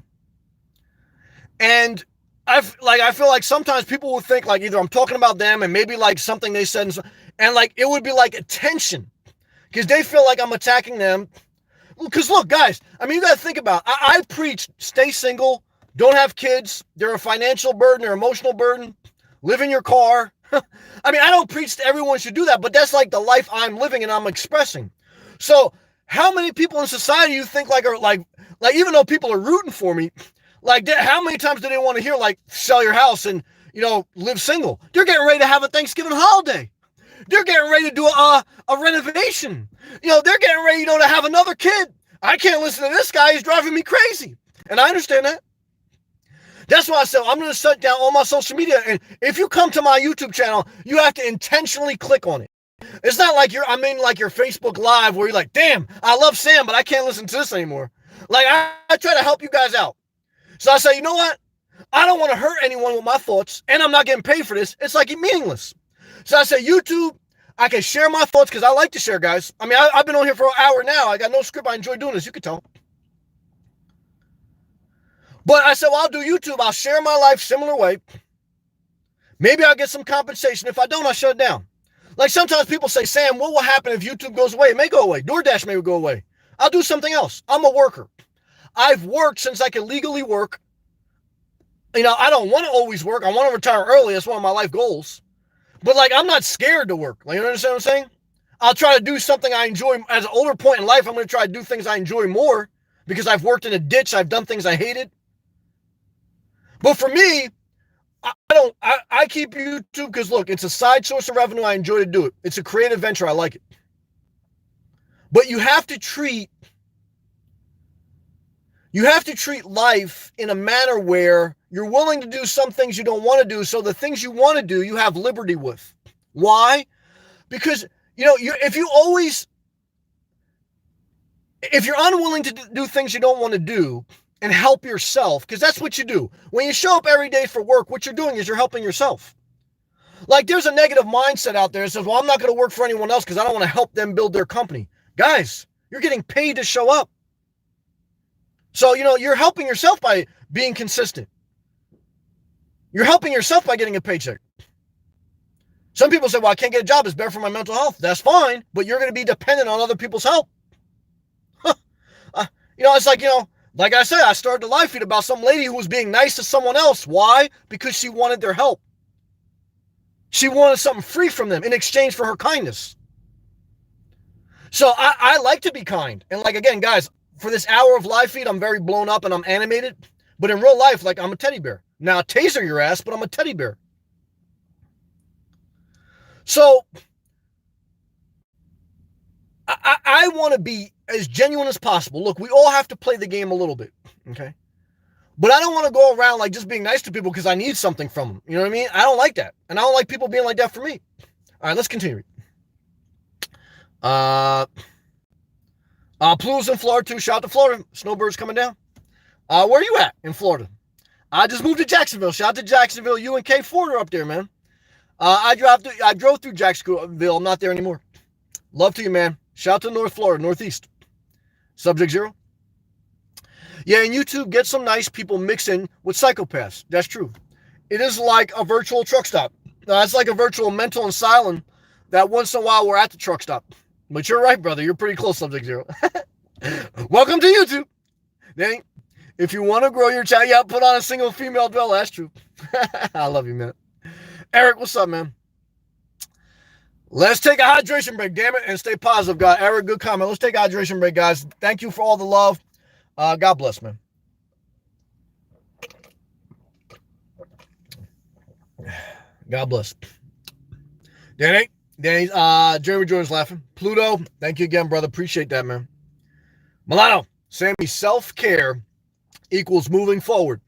And I feel like sometimes people will think like either I'm talking about them and maybe like something they said, and like it would be like a tension because they feel like I'm attacking them. Because look, guys, I mean, you got to think about it. I preach stay single, don't have kids, they're a financial burden, they're an emotional burden, live in your car. I mean, I don't preach that everyone should do that, but that's like the life I'm living and I'm expressing. So how many people in society you think like are like even though people are rooting for me, like how many times do they want to hear like sell your house and, you know, live single? They're getting ready to have a Thanksgiving holiday. They're getting ready to do a renovation. You know, they're getting ready, you know, to have another kid. I can't listen to this guy. He's driving me crazy. And I understand that. That's why I said I'm going to shut down all my social media. And if you come to my YouTube channel, you have to intentionally click on it. It's not like your Facebook Live where you're like, damn, I love Sam, but I can't listen to this anymore. Like, I try to help you guys out. So I say, you know what? I don't want to hurt anyone with my thoughts, and I'm not getting paid for this. It's like meaningless. So I say, YouTube, I can share my thoughts because I like to share, guys. I mean, I've been on here for an hour now. I got no script. I enjoy doing this. You can tell. But I said, well, I'll do YouTube. I'll share my life similar way. Maybe I'll get some compensation. If I don't, I'll shut it down. Like sometimes people say, Sam, what will happen if YouTube goes away? It may go away. DoorDash may go away. I'll do something else. I'm a worker. I've worked since I can legally work. You know, I don't want to always work. I want to retire early. That's one of my life goals. But like, I'm not scared to work. Like, you understand what I'm saying? I'll try to do something I enjoy. At an older point in life, I'm going to try to do things I enjoy more because I've worked in a ditch. I've done things I hated. But for me, I keep YouTube because look, it's a side source of revenue. I enjoy to do it. It's a creative venture. I like it. But you have to treat life in a manner where you're willing to do some things you don't want to do. So the things you want to do, you have liberty with. Why? Because, you know, if you're unwilling to do things you don't want to do and help yourself, because that's what you do. When you show up every day for work, what you're doing is you're helping yourself. Like there's a negative mindset out there that says, well, I'm not going to work for anyone else because I don't want to help them build their company. Guys, you're getting paid to show up. So, you know, you're helping yourself by being consistent. You're helping yourself by getting a paycheck. Some people say, well, I can't get a job. It's better for my mental health. That's fine, but you're going to be dependent on other people's help. It's like, like I said, I started the live feed about some lady who was being nice to someone else. Why? Because she wanted their help. She wanted something free from them in exchange for her kindness. So I like to be kind. And like, again, guys, for this hour of live feed, I'm very blown up and I'm animated. But in real life, like, I'm a teddy bear. Now, taser your ass, but I'm a teddy bear. So I want to be as genuine as possible. Look, we all have to play the game a little bit, okay? But I don't want to go around like just being nice to people because I need something from them. You know what I mean? I don't like that. And I don't like people being like that for me. All right, let's continue. Pluto's in Florida too. Shout out to Florida. Snowbirds coming down. Where are you at in Florida? I just moved to Jacksonville. Shout out to Jacksonville. You and K Ford are up there, man. I drove through Jacksonville. I'm not there anymore. Love to you, man. Shout out to North Florida, Northeast. Subject Zero. Yeah, and YouTube, get some nice people mixing with psychopaths. That's true. It is like a virtual truck stop. It's like a virtual mental asylum that once in a while we're at the truck stop. But you're right, brother. You're pretty close, Subject Zero. Welcome to YouTube. Danny, if you want to grow your channel, yeah, put on a single female dweller. That's true. I love you, man. Eric, what's up, man? Let's take a hydration break, damn it, and stay positive, guys. Eric, good comment. Let's take a hydration break, guys. Thank you for all the love. God bless, man. God bless. Danny, Jeremy Jordan's laughing. Pluto, thank you again, brother. Appreciate that, man. Milano, Sammy, self-care equals moving forward.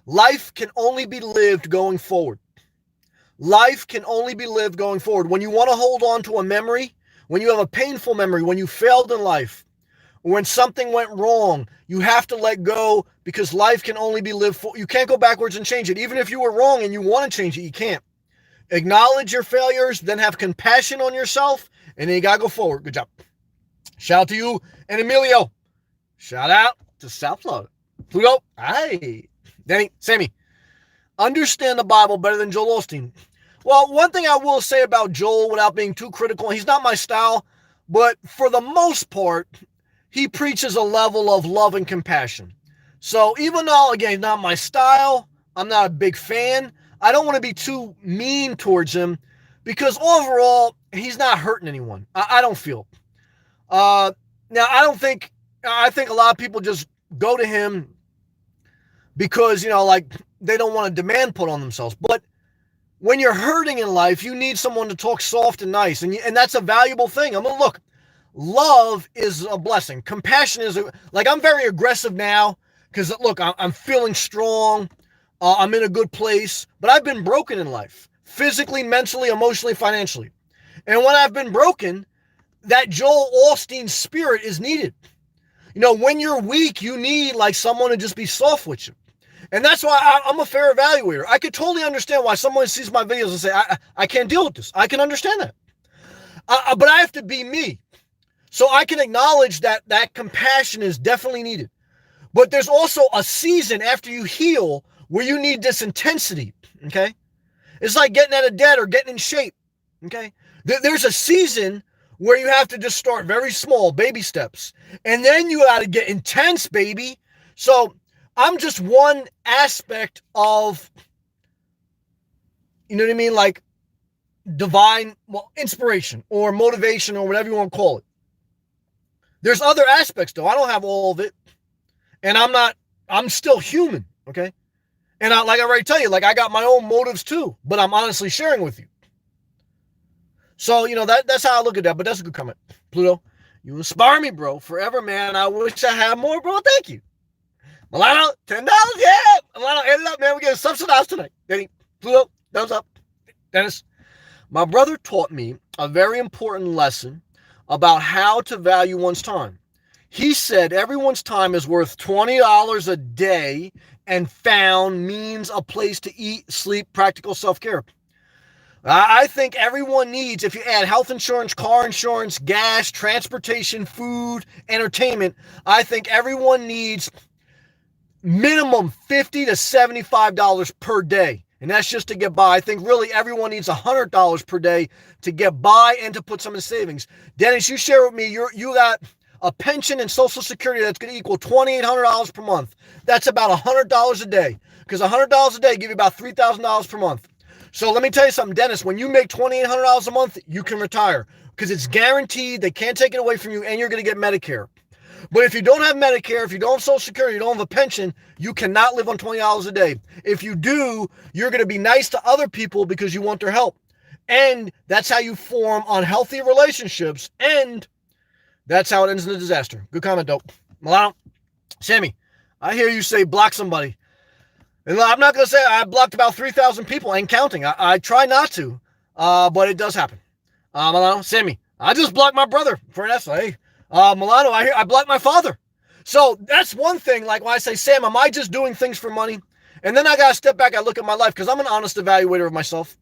Life can only be lived going forward. Life can only be lived going forward. When you want to hold on to a memory, when you have a painful memory, when you failed in life, when something went wrong, you have to let go because life can only be lived for. You can't go backwards and change it. Even if you were wrong and you want to change it, you can't. Acknowledge your failures, then have compassion on yourself, and then you got to go forward. Good job. Shout out to you and Emilio. Shout out to South Florida. Pluto. Hey. Danny, Sammy. Understand the Bible better than Joel Osteen. Well, one thing I will say about Joel without being too critical, he's not my style, but for the most part, he preaches a level of love and compassion. So even though, again, not my style, I'm not a big fan, I don't want to be too mean towards him because overall, he's not hurting anyone. I don't feel. Now, I think a lot of people just go to him because, like, they don't want a demand put on themselves. But when you're hurting in life, you need someone to talk soft and nice. And that's a valuable thing. Look, love is a blessing. Compassion is, I'm very aggressive now because, look, I'm feeling strong. I'm in a good place. But I've been broken in life, physically, mentally, emotionally, financially. And when I've been broken, that Joel Osteen spirit is needed. When you're weak, you need, someone to just be soft with you. And that's why I'm a fair evaluator. I could totally understand why someone sees my videos and say, I can't deal with this. I can understand that. But I have to be me. So I can acknowledge that compassion is definitely needed. But there's also a season after you heal where you need this intensity, okay? It's like getting out of debt or getting in shape, okay? There's a season where you have to just start very small, baby steps. And then you got to get intense, baby. So I'm just one aspect of, you know what I mean? Divine, inspiration or motivation or whatever you want to call it. There's other aspects though. I don't have all of it. And I'm still human. Okay. And I already tell you, I got my own motives too, but I'm honestly sharing with you. So, that's how I look at that, but that's a good comment. Pluto, you inspire me, bro. Forever, man. I wish I had more, bro. Thank you. Milano, $10. Yeah. Milano, end it up, man. We're getting subsidized tonight. Danny, Pluto, thumbs up. Dennis, my brother taught me a very important lesson about how to value one's time. He said everyone's time is worth $20 a day and found means a place to eat, sleep, practical self-care. I think everyone needs, if you add health insurance, car insurance, gas, transportation, food, entertainment, I think everyone needs minimum $50 to $75 per day. And that's just to get by. I think really everyone needs $100 per day to get by and to put some in savings. Dennis, you share with me, you got a pension and Social Security that's going to equal $2,800 per month. That's about $100 a day, because $100 a day give you about $3,000 per month. So let me tell you something, Dennis, when you make $2,800 a month, you can retire because it's guaranteed. They can't take it away from you, and you're going to get Medicare. But if you don't have Medicare, if you don't have Social Security, you don't have a pension, you cannot live on $20 a day. If you do, you're going to be nice to other people because you want their help. And that's how you form unhealthy relationships. And that's how it ends in a disaster. Good comment, dope. Milano, Sammy, I hear you say block somebody. And I'm not going to say I blocked about 3,000 people and counting. I try not to, but it does happen. Milano, Sammy, I just blocked my brother for an essay. Milano, I blocked my father. So that's one thing. Like when I say, Sam, am I just doing things for money? And then I got to step back and look at my life because I'm an honest evaluator of myself.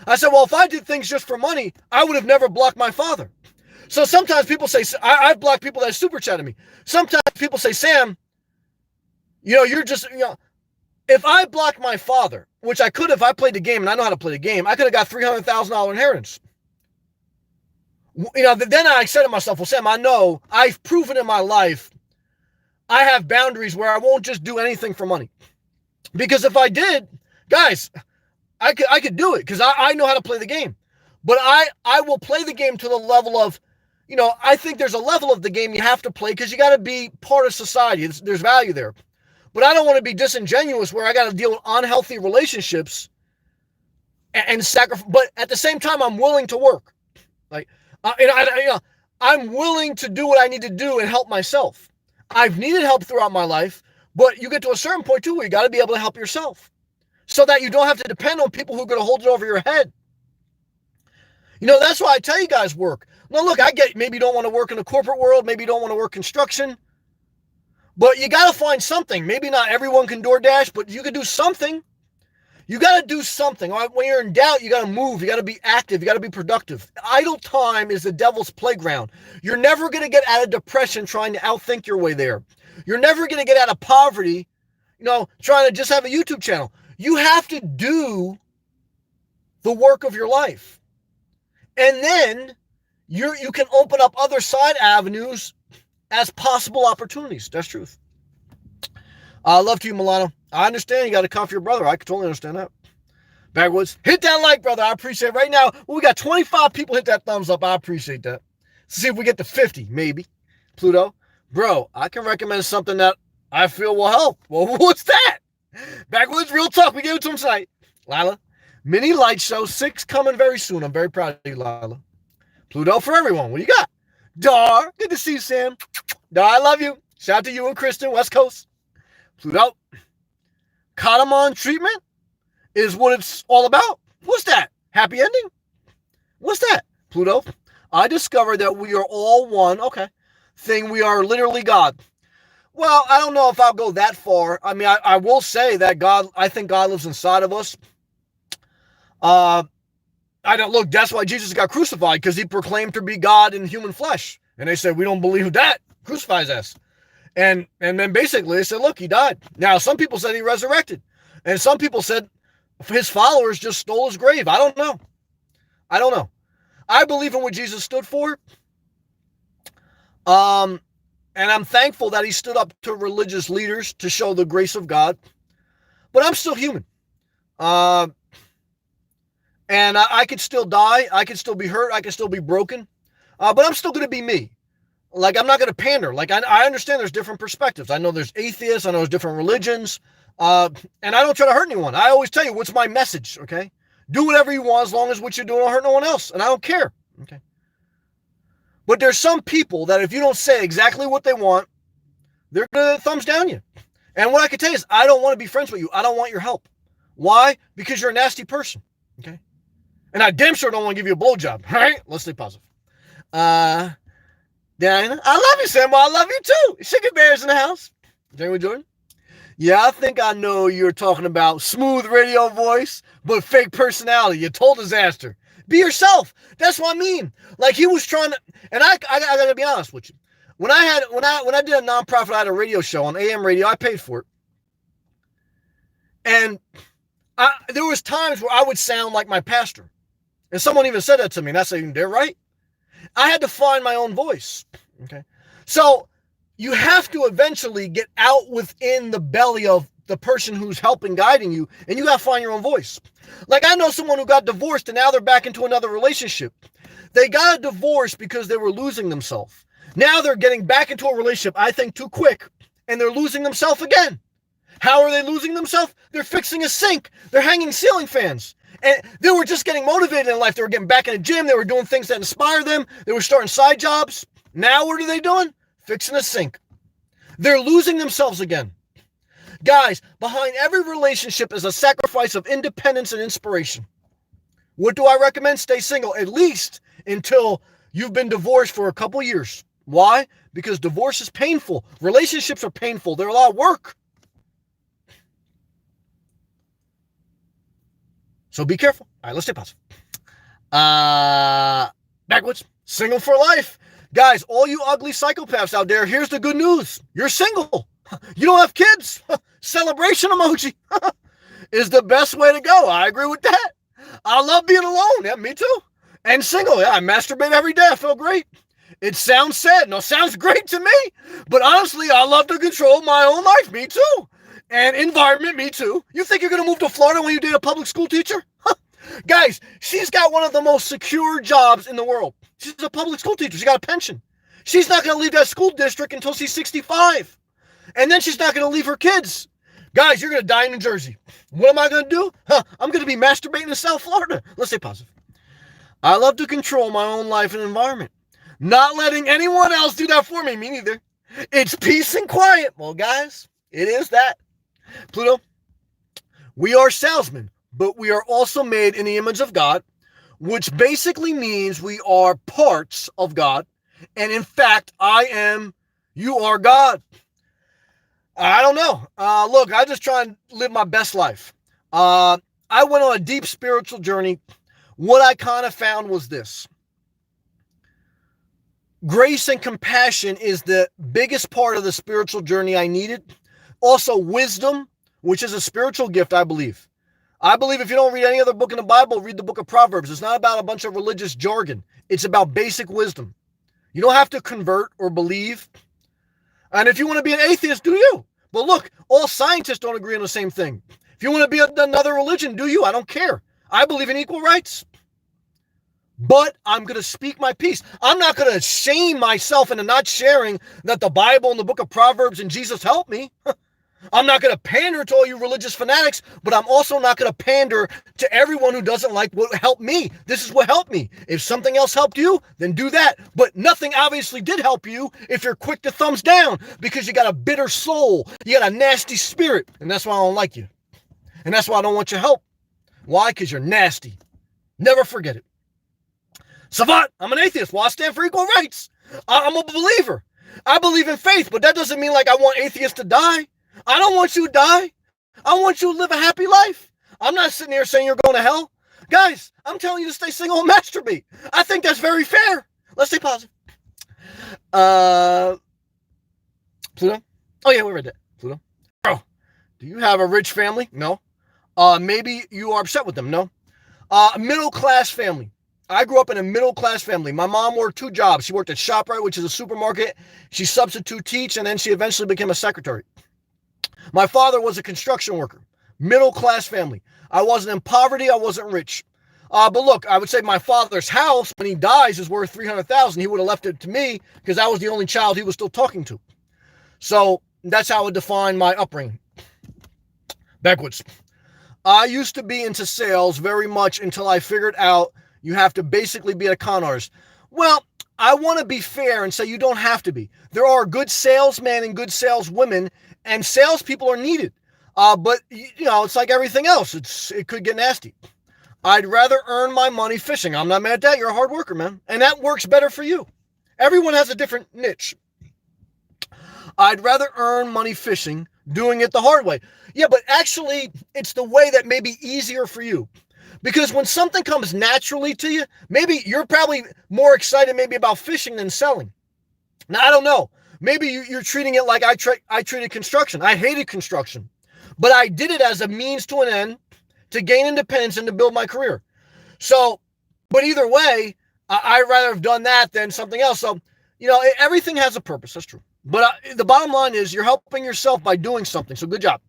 I said, well, if I did things just for money, I would have never blocked my father. So sometimes people say, I've blocked people that super chatted me. Sometimes people say, Sam, you're just, if I blocked my father, which I could if I played the game and I know how to play the game, I could have got $300,000 inheritance. Then I said to myself, well, Sam, I know I've proven in my life I have boundaries where I won't just do anything for money. Because if I did, guys, I could do it because I know how to play the game. But I will play the game to the level of, I think there's a level of the game you have to play because you got to be part of society. There's value there. But I don't want to be disingenuous where I got to deal with unhealthy relationships and sacrifice. But at the same time, I'm willing to work. Like, I'm willing to do what I need to do and help myself. I've needed help throughout my life, but you get to a certain point too where you got to be able to help yourself so that you don't have to depend on people who are going to hold it over your head. That's why I tell you guys work. Now, look, I get maybe you don't want to work in the corporate world. Maybe you don't want to work construction, but you got to find something. Maybe not everyone can DoorDash, but you can do something. You got to do something. When you're in doubt, you got to move. You got to be active. You got to be productive. Idle time is the devil's playground. You're never going to get out of depression trying to outthink your way there. You're never going to get out of poverty, trying to just have a YouTube channel. You have to do the work of your life. And then you can open up other side avenues as possible opportunities. That's truth. Love to you, Milano. I understand you got to come for your brother. I can totally understand that. Backwoods, hit that like, brother. I appreciate it. Right now, we got 25 people hit that thumbs up. I appreciate that. Let's see if we get to 50, maybe. Pluto, bro, I can recommend something that I feel will help. Well, what's that? Backwoods, real talk. We gave it to him tonight. Lila, mini light show 6 coming very soon. I'm very proud of you, Lila. Pluto for everyone. What do you got? Dar, good to see you, Sam. Dar, I love you. Shout out to you and Kristen, West Coast. Pluto, Katamon treatment is what it's all about. What's that? Happy ending? What's that? Pluto, I discovered that we are all one. Okay. Thing we are literally God. Well, I don't know if I'll go that far. I mean, I will say that I think God lives inside of us. Look, that's why Jesus got crucified, because he proclaimed to be God in human flesh. And they said, we don't believe that. Crucify his ass. And then basically they said, look, he died. Now, some people said he resurrected. And some people said his followers just stole his grave. I don't know. I believe in what Jesus stood for. And I'm thankful that he stood up to religious leaders to show the grace of God. But I'm still human. And I could still die. I could still be hurt. I could still be broken. But I'm still going to be me. Like, I'm not going to pander. Like, I understand there's different perspectives. I know there's atheists. I know there's different religions. And I don't try to hurt anyone. I always tell you, what's my message, okay? Do whatever you want as long as what you're doing don't hurt no one else. And I don't care, okay? But there's some people that if you don't say exactly what they want, they're going to thumbs down you. And what I can tell you is I don't want to be friends with you. I don't want your help. Why? Because you're a nasty person, okay? And I damn sure don't want to give you a blowjob, all right? Let's stay positive. Diana, I love you, Sam. I love you too. Sugar Bear's in the house. Jeremy Jordan. Yeah, I think I know you're talking about smooth radio voice, but fake personality. You total disaster. Be yourself. That's what I mean. Like, he was trying to, and I gotta be honest with you. When I did a nonprofit, I had a radio show on AM radio. I paid for it, and There was times where I would sound like my pastor. And someone even said that to me. And I said, they're right. I had to find my own voice. Okay. So you have to eventually get out within the belly of the person who's helping guiding you, and you got to find your own voice. Like I know someone who got divorced and now they're back into another relationship. They got a divorce because they were losing themselves. Now they're getting back into a relationship, I think, too quick, and they're losing themselves again. How are they losing themselves? They're fixing a sink. They're hanging ceiling fans. And they were just getting motivated in life. They were getting back in the gym. They were doing things that inspire them. They were starting side jobs. Now what are they doing? Fixing a sink. They're losing themselves again. Guys, behind every relationship is a sacrifice of independence and inspiration. What do I recommend? Stay single, at least until you've been divorced for a couple years. Why? Because divorce is painful. Relationships are painful. They're a lot of work. So be careful. All right, let's stay positive. Backwards. Single for life. Guys, all you ugly psychopaths out there, here's the good news. You're single. You don't have kids. Celebration emoji is the best way to go. I agree with that. I love being alone. Yeah, me too. And single. Yeah, I masturbate every day. I feel great. It sounds sad. No, it sounds great to me. But honestly, I love to control my own life. Me too. And environment. Me too. You think you're going to move to Florida when you date a public school teacher? Guys, she's got one of the most secure jobs in the world. She's a public school teacher. She got a pension. She's not going to leave that school district until she's 65. And then she's not going to leave her kids. Guys, you're going to die in New Jersey. What am I going to do? I'm going to be masturbating in South Florida. Let's stay positive. I love to control my own life and environment. Not letting anyone else do that for me. Me neither. It's peace and quiet. Well, guys, it is that. Pluto, we are salesmen, but we are also made in the image of God, which basically means we are parts of God. And in fact, you are God. I don't know. Look, I just try and live my best life. I went on a deep spiritual journey. What I kind of found was this. Grace and compassion is the biggest part of the spiritual journey I needed. Also, wisdom, which is a spiritual gift, I believe. I believe if you don't read any other book in the Bible, read the book of Proverbs. It's not about a bunch of religious jargon. It's about basic wisdom. You don't have to convert or believe. And if you want to be an atheist, do you? But look, all scientists don't agree on the same thing. If you want to be another religion, do you? I don't care. I believe in equal rights. But I'm going to speak my piece. I'm not going to shame myself into not sharing that the Bible and the book of Proverbs and Jesus helped me. I'm not going to pander to all you religious fanatics, but I'm also not going to pander to everyone who doesn't like what helped me. This is what helped me. If something else helped you, then do that. But nothing obviously did help you if you're quick to thumbs down because you got a bitter soul. You got a nasty spirit. And that's why I don't like you. And that's why I don't want your help. Why? Because you're nasty. Never forget it. Savant, I'm an atheist. Well, I stand for equal rights. I'm a believer. I believe in faith, but that doesn't mean like I want atheists to die. I don't want you to die. I want you to live a happy life. I'm not sitting here saying you're going to hell. Guys, I'm telling you to stay single and masturbate. I think that's very fair. Let's stay positive. Pluto? Oh, yeah, we read that. Pluto? Oh, do you have a rich family? No. Maybe you are upset with them? No. Middle-class family. I grew up in a middle-class family. My mom worked 2 jobs. She worked at ShopRite, which is a supermarket. She substitute teach, and then she eventually became a secretary. My father was a construction worker. Middle-class family. I wasn't in poverty. I wasn't rich. But look, I would say my father's house, when he dies, is worth $300,000. He would have left it to me because I was the only child he was still talking to. So that's how I would define my upbringing. Backwards. I used to be into sales very much until I figured out you have to basically be a con artist. Well, I want to be fair and say you don't have to be. There are good salesmen and good saleswomen, and salespeople are needed. But, you know, it's like everything else. It could get nasty. I'd rather earn my money fishing. I'm not mad at that. You're a hard worker, man. And that works better for you. Everyone has a different niche. I'd rather earn money fishing, doing it the hard way. Yeah, but actually, it's the way that may be easier for you. Because when something comes naturally to you, maybe you're probably more excited maybe about fishing than selling. Now, I don't know. Maybe you're treating it like I treated construction. I hated construction. But I did it as a means to an end to gain independence and to build my career. So, but either way, I'd rather have done that than something else. So, everything has a purpose. That's true. But the bottom line is you're helping yourself by doing something. So good job.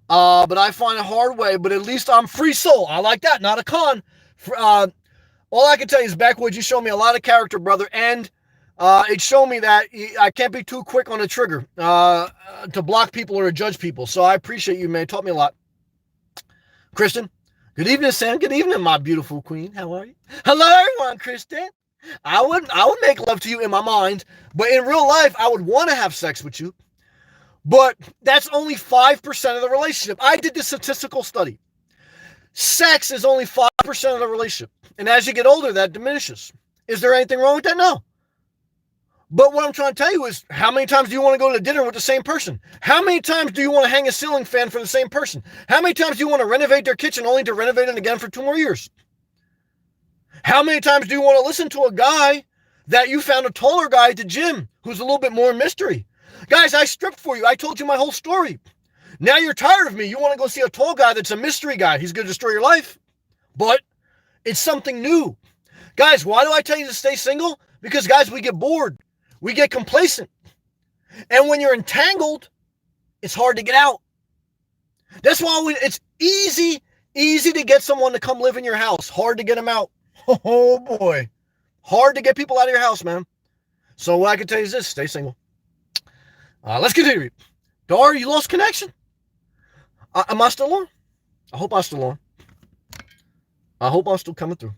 But I find a hard way, but at least I'm free soul. I like that. Not a con. All I can tell you is, Backwoods, you showed me a lot of character, brother. And it showed me that I can't be too quick on the trigger to block people or to judge people. So I appreciate you, man. It taught me a lot. Kristen, good evening, Sam. Good evening, my beautiful queen. How are you? Hello, everyone, Kristen. I would make love to you in my mind, but in real life, I would want to have sex with you. But that's only 5% of the relationship. I did this statistical study. Sex is only 5% of the relationship. And as you get older, that diminishes. Is there anything wrong with that? No. But what I'm trying to tell you is, how many times do you want to go to dinner with the same person? How many times do you want to hang a ceiling fan for the same person? How many times do you want to renovate their kitchen only to renovate it again for 2 more years? How many times do you want to listen to a guy that you found a taller guy at the gym who's a little bit more mystery? Guys, I stripped for you. I told you my whole story. Now you're tired of me. You want to go see a tall guy that's a mystery guy. He's going to destroy your life. But it's something new. Guys, why do I tell you to stay single? Because, guys, we get bored. We get complacent. And when you're entangled, it's hard to get out. That's why it's easy to get someone to come live in your house. Hard to get them out. Oh, boy. Hard to get people out of your house, man. So what I can tell you is this. Stay single. Let's continue. Dar, you lost connection? Am I still on? I hope I'm still on. I hope I'm still coming through.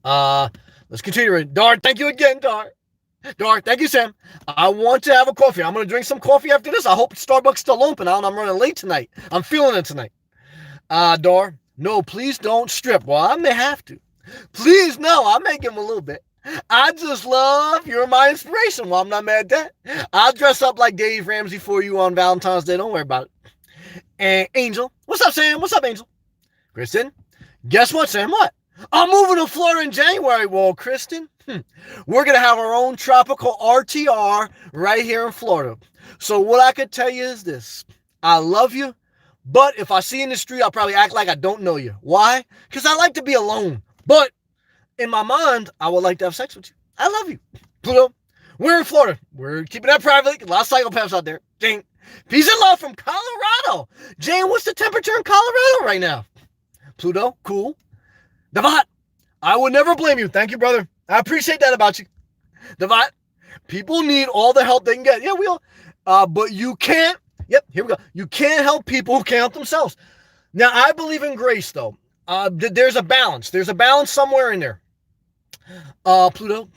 Let's continue. Dar, thank you again, Dar. Dar, thank you, Sam. I want to have a coffee. I'm going to drink some coffee after this. I hope Starbucks still open. I'm running late tonight. I'm feeling it tonight. Dar, no, please don't strip. Well, I may have to. Please, no, I may give him a little bit. I just love, you're my inspiration. Well, I'm not mad at that. I'll dress up like Dave Ramsey for you on Valentine's Day. Don't worry about it. And Angel. What's up, Sam? What's up, Angel? Kristen. Guess what, Sam? What? I'm moving to Florida in January. Well, Kristen, we're going to have our own tropical RTR right here in Florida. So what I could tell you is this. I love you, but if I see you in the street, I'll probably act like I don't know you. Why? Because I like to be alone. But in my mind, I would like to have sex with you. I love you. Pluto, we're in Florida. We're keeping that private. A lot of psychopaths out there. Jane, peace and love from Colorado. Jane, what's the temperature in Colorado right now? Pluto, cool. Devat, I would never blame you. Thank you, brother. I appreciate that about you. Devat, people need all the help they can get. Yeah, we all. But you can't. Yep, here we go. You can't help people who can't help themselves. Now, I believe in grace, though. There's a balance. There's a balance somewhere in there. Pluto,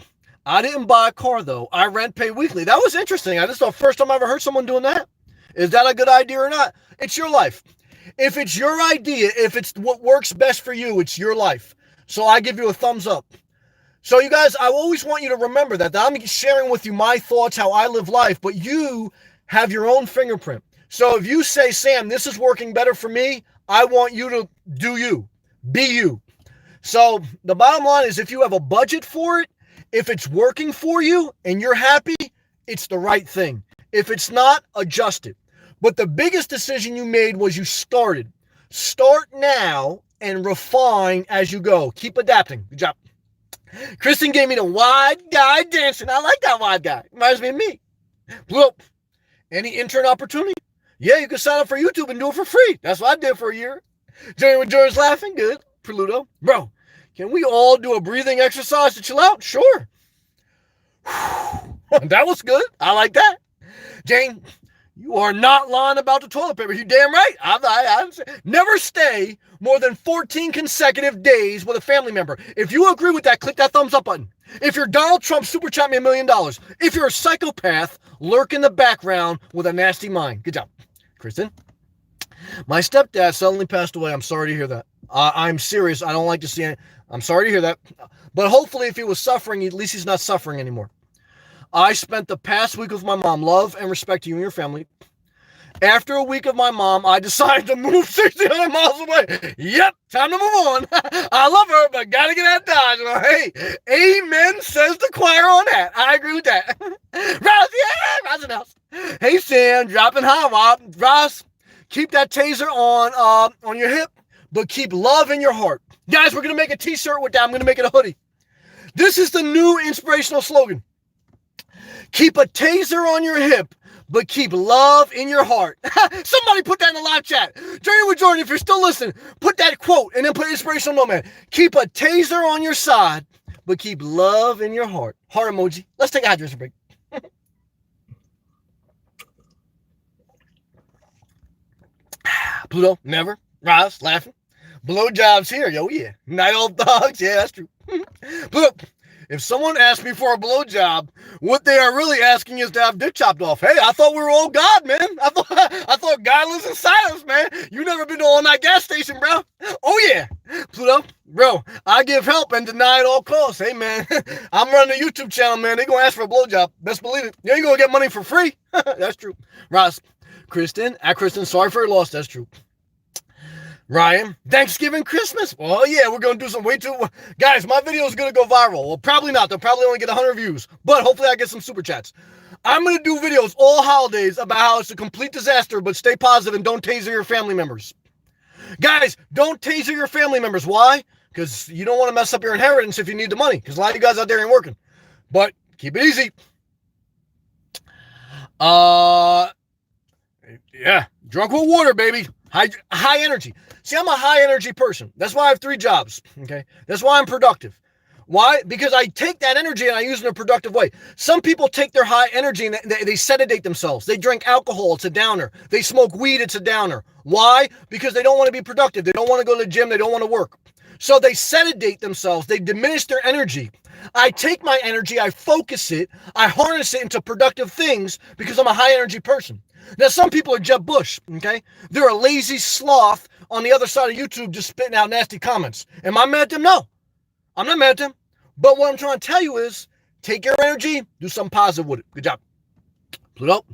I didn't buy a car, though. I rent, pay weekly. That was interesting. I just thought first time I ever heard someone doing that. Is that a good idea or not? It's your life. If it's your idea, if it's what works best for you, it's your life. So I give you a thumbs up. So you guys, I always want you to remember that I'm sharing with you my thoughts, how I live life, but you have your own fingerprint. So if you say, Sam, this is working better for me, I want you to do you. Be you. So the bottom line is, if you have a budget for it, if it's working for you and you're happy, it's the right thing. If it's not, adjust it. But the biggest decision you made was you started. Start now and refine as you go. Keep adapting. Good job. Kristen gave me the wide guy dancing. I like that wide guy. Reminds me of me. Well, any intern opportunity? Yeah, you can sign up for YouTube and do it for free. That's what I did for a year. Jerry when George's laughing. Good. Pluto. Bro, can we all do a breathing exercise to chill out? Sure. That was good. I like that. Jane, you are not lying about the toilet paper. You damn right. I never stay more than 14 consecutive days with a family member. If you agree with that, click that thumbs up button. If you're Donald Trump, super chat me $1 million. If you're a psychopath, lurk in the background with a nasty mind. Good job. Kristen, my stepdad suddenly passed away. I'm sorry to hear that. I'm serious. I don't like to see it. I'm sorry to hear that. But hopefully if he was suffering, at least he's not suffering anymore. I spent the past week with my mom. Love and respect to you and your family. After a week of my mom, I decided to move 1,600 miles away. Yep, time to move on. I love her, but gotta get that Dodge. Hey, amen, says the choir on that. I agree with that. Ross, yeah, Ross and House. Hey, Sam, dropping hot. Ross, Keep that taser on your hip, but keep love in your heart. Guys, we're going to make a t-shirt with that. I'm going to make it a hoodie. This is the new inspirational slogan. Keep a taser on your hip, but keep love in your heart. Somebody put that in the live chat. Journey with Jordan, if you're still listening, put that quote and then put inspirational nomad. Keep a taser on your side, but keep love in your heart. Heart emoji. Let's take a hydration break. Pluto, never. Roz, laughing. Blowjobs here. Yo, yeah. Night old dogs. Yeah, that's true. Pluto, if someone asks me for a blowjob, what they are really asking is to have dick chopped off. Hey, I thought we were all God, man. I thought God lives inside us, man. You never been to all night gas station, bro. Oh, yeah. Pluto, bro, I give help and deny at all costs. Hey, man, I'm running a YouTube channel, man. They going to ask for a blowjob. Best believe it. You ain't going to get money for free. That's true. Ross, Kristen, sorry for your loss. That's true. Ryan, Thanksgiving, Christmas. Well, yeah, we're going to do some way too. Guys, my video is going to go viral. Well, probably not. They'll probably only get 100 views, but hopefully I get some super chats. I'm going to do videos all holidays about how it's a complete disaster, but stay positive and don't taser your family members. Guys, don't taser your family members. Why? Because you don't want to mess up your inheritance if you need the money, because a lot of you guys out there ain't working. But keep it easy. Yeah, drunk with water, baby. High energy. See, I'm a high energy person. That's why I have 3 jobs. Okay. That's why I'm productive. Why? Because I take that energy and I use it in a productive way. Some people take their high energy and they sedate themselves. They drink alcohol. It's a downer. They smoke weed. It's a downer. Why? Because they don't want to be productive. They don't want to go to the gym. They don't want to work. So they sedate themselves. They diminish their energy. I take my energy. I focus it. I harness it into productive things because I'm a high energy person. Now, some people are Jeb Bush, okay? They're a lazy sloth on the other side of YouTube just spitting out nasty comments. Am I mad at them? No. I'm not mad at them. But what I'm trying to tell you is, take your energy, do something positive with it. Good job. Pluto,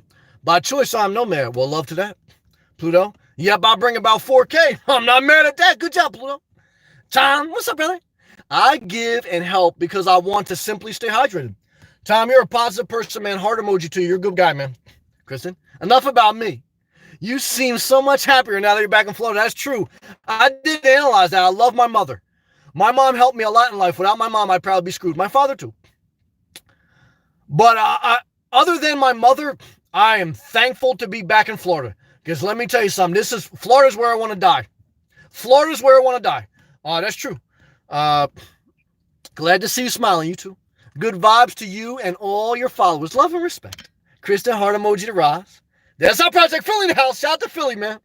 by choice, I'm nomad. Well, love to that. Pluto, yep, I'll bring about 4K. I'm not mad at that. Good job, Pluto. Tom, what's up, brother? I give and help because I want to simply stay hydrated. Tom, you're a positive person, man. Heart emoji to you. You're a good guy, man. Kristen, enough about me. You seem so much happier now that you're back in Florida. That's true. I did analyze that. I love my mother. My mom helped me a lot in life. Without my mom, I'd probably be screwed. My father, too. But other than my mother, I am thankful to be back in Florida. Because let me tell you something. Florida's where I want to die. Florida's where I want to die. That's true. Glad to see you smiling, you too. Good vibes to you and all your followers. Love and respect. Kristen, heart emoji to Roz. That's our Project Philly in the house. Shout out to Philly, man.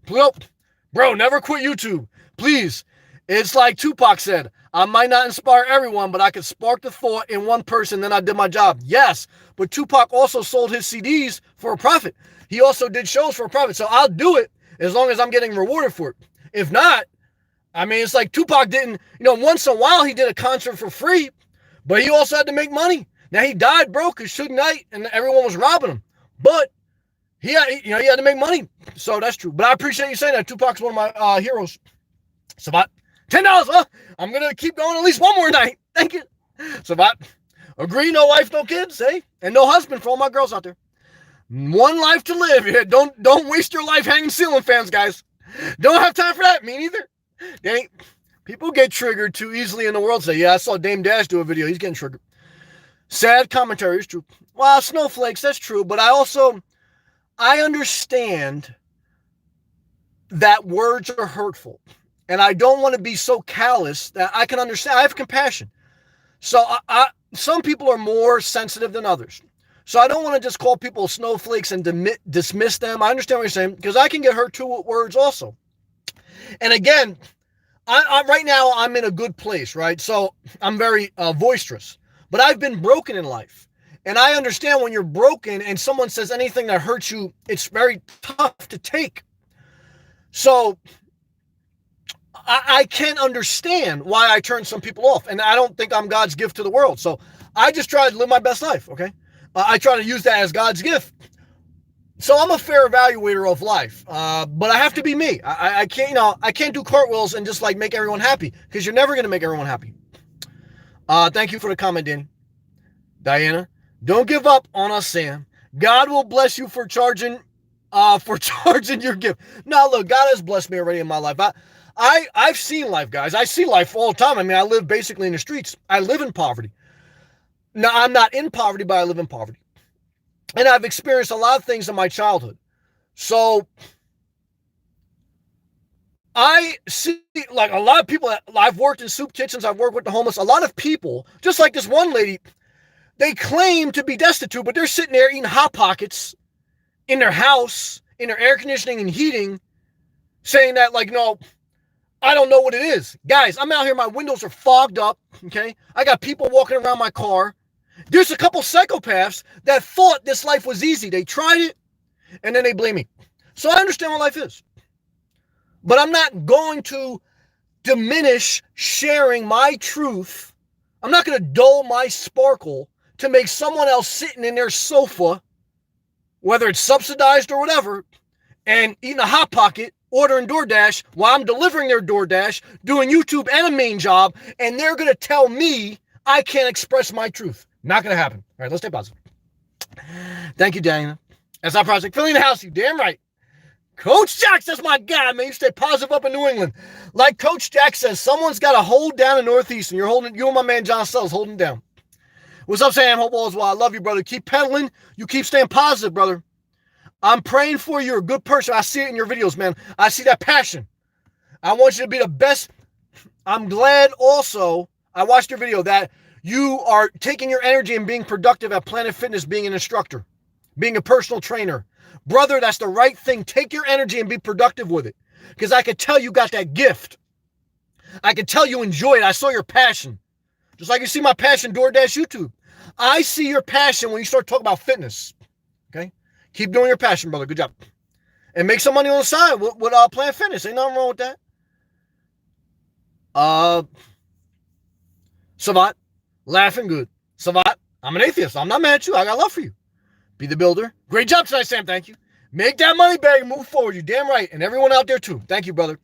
Bro, never quit YouTube. Please. It's like Tupac said, I might not inspire everyone, but I could spark the thought in one person, then I did my job. Yes, but Tupac also sold his CDs for a profit. He also did shows for a profit. So I'll do it as long as I'm getting rewarded for it. If not, I mean, it's like Tupac didn't, once in a while he did a concert for free, but he also had to make money. Now he died broke as Suge Knight and everyone was robbing him. But he had to make money. So that's true. But I appreciate you saying that. Tupac's one of my heroes. Sabat, $10. I'm going to keep going at least one more night. Thank you. Sabat, agree, no wife, no kids, eh? And no husband for all my girls out there. One life to live. Yeah, don't waste your life hanging ceiling fans, guys. Don't have time for that. Me neither. Dang. People get triggered too easily in the world. Say, yeah, I saw Dame Dash do a video. He's getting triggered. Sad commentary is true. Well, snowflakes, that's true. But I understand that words are hurtful. And I don't want to be so callous that I can understand. I have compassion. So some people are more sensitive than others. So I don't want to just call people snowflakes and dismiss them. I understand what you're saying because I can get hurt too with words also. And again, I right now I'm in a good place, right? So I'm very boisterous. But I've been broken in life. And I understand when you're broken and someone says anything that hurts you, it's very tough to take. So I can understand why I turn some people off. And I don't think I'm God's gift to the world. So I just try to live my best life, okay? I try to use that as God's gift. So I'm a fair evaluator of life. But I have to be me. I can't do cartwheels and just like make everyone happy because you're never going to make everyone happy. Thank you for the comment, Danny. Diana, don't give up on us, Sam. God will bless you for charging for charging your gift. Now, look, God has blessed me already in my life. I've seen life, guys. I see life all the time. I mean, I live basically in the streets. I live in poverty. Now, I'm not in poverty, but I live in poverty. And I've experienced a lot of things in my childhood. So I see like a lot of people. I've worked in soup kitchens. I've worked with the homeless. A lot of people, just like this one lady, they claim to be destitute, but they're sitting there eating Hot Pockets in their house, in their air conditioning and heating, saying that like, no, I don't know what it is. Guys, I'm out here. My windows are fogged up. Okay. I got people walking around my car. There's a couple psychopaths that thought this life was easy. They tried it and then they blame me. So I understand what life is. But I'm not going to diminish sharing my truth. I'm not going to dull my sparkle to make someone else sitting in their sofa, whether it's subsidized or whatever, and eating a Hot Pocket, ordering DoorDash while I'm delivering their DoorDash, doing YouTube and a main job, and they're going to tell me I can't express my truth. Not going to happen. All right, let's stay positive. Thank you, Dana. SI Project, filling the house, you damn right. Coach Jack, that's my guy, man. You stay positive up in New England. Like Coach Jack says, someone's got to hold down the Northeast, and you and my man John Sells holding down. What's up, Sam? Hope all is well. I love you, brother. Keep pedaling. You keep staying positive, brother. I'm praying for you. You're a good person. I see it in your videos, man. I see that passion. I want you to be the best. I'm glad also, I watched your video, that you are taking your energy and being productive at Planet Fitness, being an instructor, being a personal trainer. Brother, that's the right thing. Take your energy and be productive with it. Because I could tell you got that gift. I could tell you enjoy it. I saw your passion. Just like you see my passion, DoorDash YouTube. I see your passion when you start talking about fitness. Okay? Keep doing your passion, brother. Good job. And make some money on the side with Planet Fitness. Ain't nothing wrong with that. Savat, laughing good. Savat, I'm an atheist. I'm not mad at you. I got love for you. Be the builder. Great job tonight, Sam. Thank you. Make that money bag and move forward. You damn right. And everyone out there too. Thank you, brother.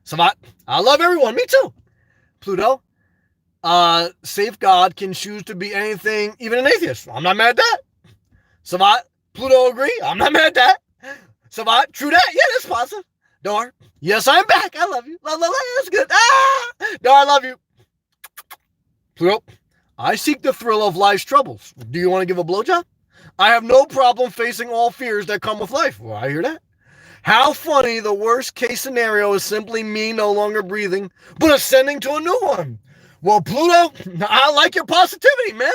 Savat, I love everyone. Me too. Pluto, safe God can choose to be anything, even an atheist. I'm not mad at that. Savat, Pluto agree. I'm not mad at that. Savat, true that. Yeah, that's positive. Dar, yes, I'm back. I love you. Love, that's good. Dar, I love you. Pluto, I seek the thrill of life's troubles. Do you want to give a blowjob? I have no problem facing all fears that come with life. Well, I hear that. How funny, the worst case scenario is simply me no longer breathing, but ascending to a new one. Well, Pluto, I like your positivity, man.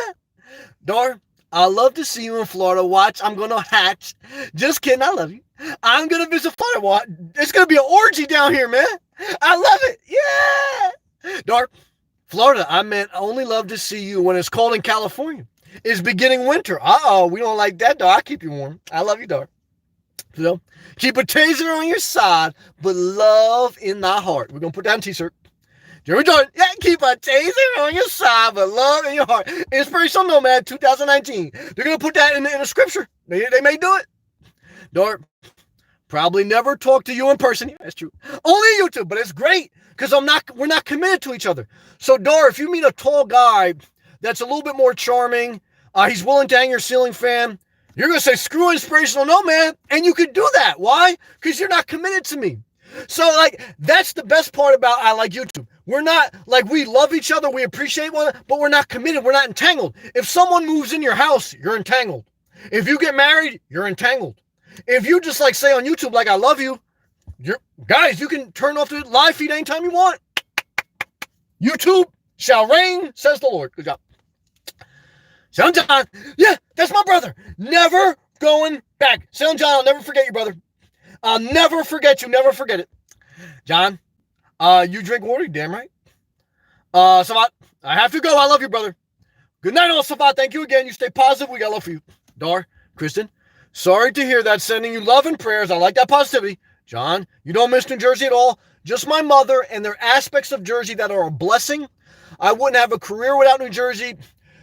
Dar, I love to see you in Florida. Watch, I'm going to hatch. Just kidding, I love you. I'm going to visit Florida. It's going to be an orgy down here, man. I love it. Yeah. Dar, Florida, I meant only love to see you when it's cold in California. It's beginning winter. We don't like that, dog. I keep you warm. I love you, dog. So, keep a taser on your side, but love in thy heart. We're going to put that in a t-shirt. Jeremy Jordan, yeah, keep a taser on your side, but love in your heart. Inspirational Nomad 2019. They're going to put that in a scripture. They may do it. Dart, probably never talk to you in person. Yeah, that's true. Only YouTube, but it's great because we're not committed to each other. So, Dar, if you meet a tall guy that's a little bit more charming, he's willing to hang your ceiling fan, you're going to say, screw Inspirational Nomad, and you could do that. Why? Because you're not committed to me. So, like, that's the best part about I like YouTube. We're not, like, we love each other, we appreciate one another, but we're not committed, we're not entangled. If someone moves in your house, you're entangled. If you get married, you're entangled. If you just, like, say on YouTube, like, I love you, guys, you can turn off the live feed anytime you want. YouTube shall reign, says the Lord. Good job. Sound John, yeah, that's my brother. Never going back. Sound John, I'll never forget you, brother. I'll never forget you. Never forget it. John, you drink water, you damn right. Savat, I have to go. I love you, brother. Good night, all Savat. Thank you again. You stay positive. We got love for you. Dar, Kristen, sorry to hear that. Sending you love and prayers. I like that positivity. John, you don't miss New Jersey at all. Just my mother, and there are aspects of Jersey that are a blessing. I wouldn't have a career without New Jersey.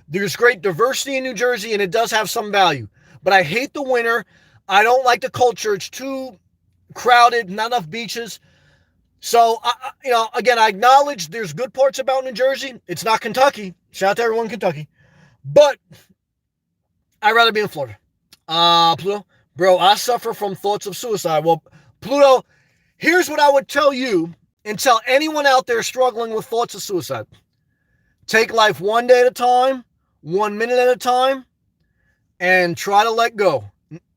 There's great diversity in New Jersey, and it does have some value. But I hate the winter. I don't like the culture. It's too crowded, not enough beaches. So, again, I acknowledge there's good parts about New Jersey. It's not Kentucky. Shout out to everyone in Kentucky. But I'd rather be in Florida. Pluto, Bro, I suffer from thoughts of suicide. Well, Pluto, here's what I would tell you and tell anyone out there struggling with thoughts of suicide. Take life one day at a time, 1 minute at a time, and try to let go.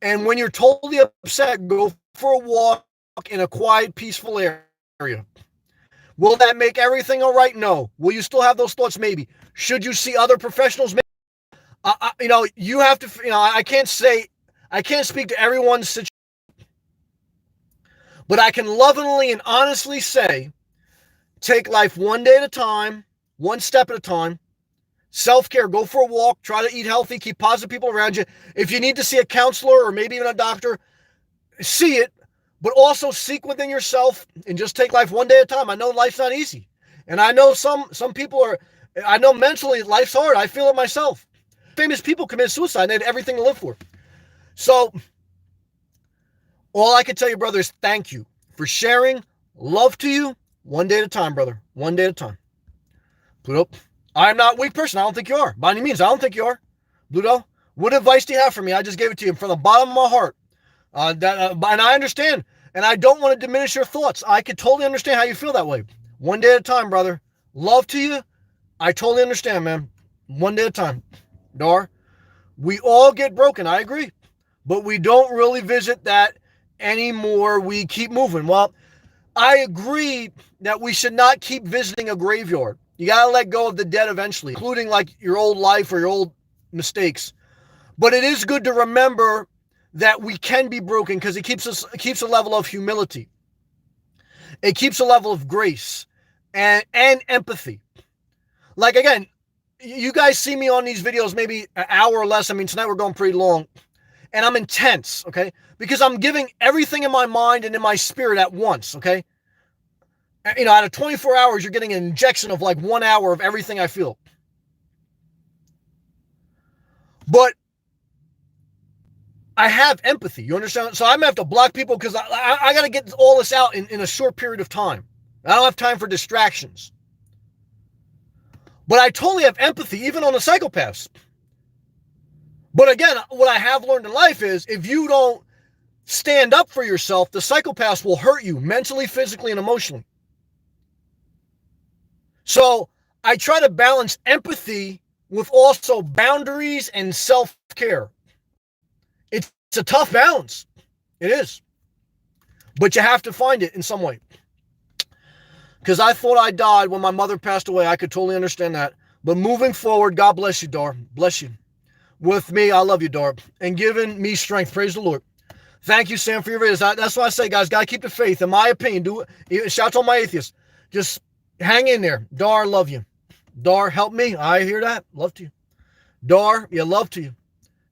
And when you're totally upset, go for a walk in a quiet, peaceful area. Will that make everything all right? No. Will you still have those thoughts? Maybe. Should you see other professionals? You have to, I can't speak to everyone's situation, but I can lovingly and honestly say, take life one day at a time, one step at a time. Self-care, go for a walk, try to eat healthy, keep positive people around you. If you need to see a counselor or maybe even a doctor, see it, but also seek within yourself and just take life one day at a time. I know life's not easy. And I know some people I know mentally life's hard. I feel it myself. Famous people commit suicide and they had everything to live for. So all I can tell you, brother, is thank you for sharing. Love to you. One day at a time, brother. One day at a time. Pluto, I'm not a weak person. I don't think you are. By any means, I don't think you are. Pluto, what advice do you have for me? I just gave it to you from the bottom of my heart. And I understand. And I don't want to diminish your thoughts. I could totally understand how you feel that way. One day at a time, brother. Love to you. I totally understand, man. One day at a time. Dar, we all get broken. I agree. But we don't really visit that anymore. We keep moving. Well, I agree that we should not keep visiting a graveyard. You got to let go of the dead eventually, including like your old life or your old mistakes. But it is good to remember that we can be broken because it keeps a level of humility. It keeps a level of grace and empathy. Like, again, you guys see me on these videos maybe an hour or less. I mean, tonight we're going pretty long. And I'm intense, okay? Because I'm giving everything in my mind and in my spirit at once, okay? Out of 24 hours, you're getting an injection of like 1 hour of everything I feel. But I have empathy, you understand? So I'm going to have to block people because I got to get all this out in a short period of time. I don't have time for distractions. But I totally have empathy, even on the psychopaths. But again, what I have learned in life is if you don't stand up for yourself, the psychopaths will hurt you mentally, physically, and emotionally. So I try to balance empathy with also boundaries and self-care. It's a tough balance. It is. But you have to find it in some way. Because I thought I died when my mother passed away. I could totally understand that. But moving forward, God bless you, Dar. Bless you. With me, I love you, Dar. And giving me strength. Praise the Lord. Thank you, Sam, for your videos. That's why I say, guys, got to keep the faith. In my opinion, do it. Shout out to all my atheists. Just hang in there. Dar, love you. Dar, help me. I hear that. Love to you. Dar, yeah, love to you.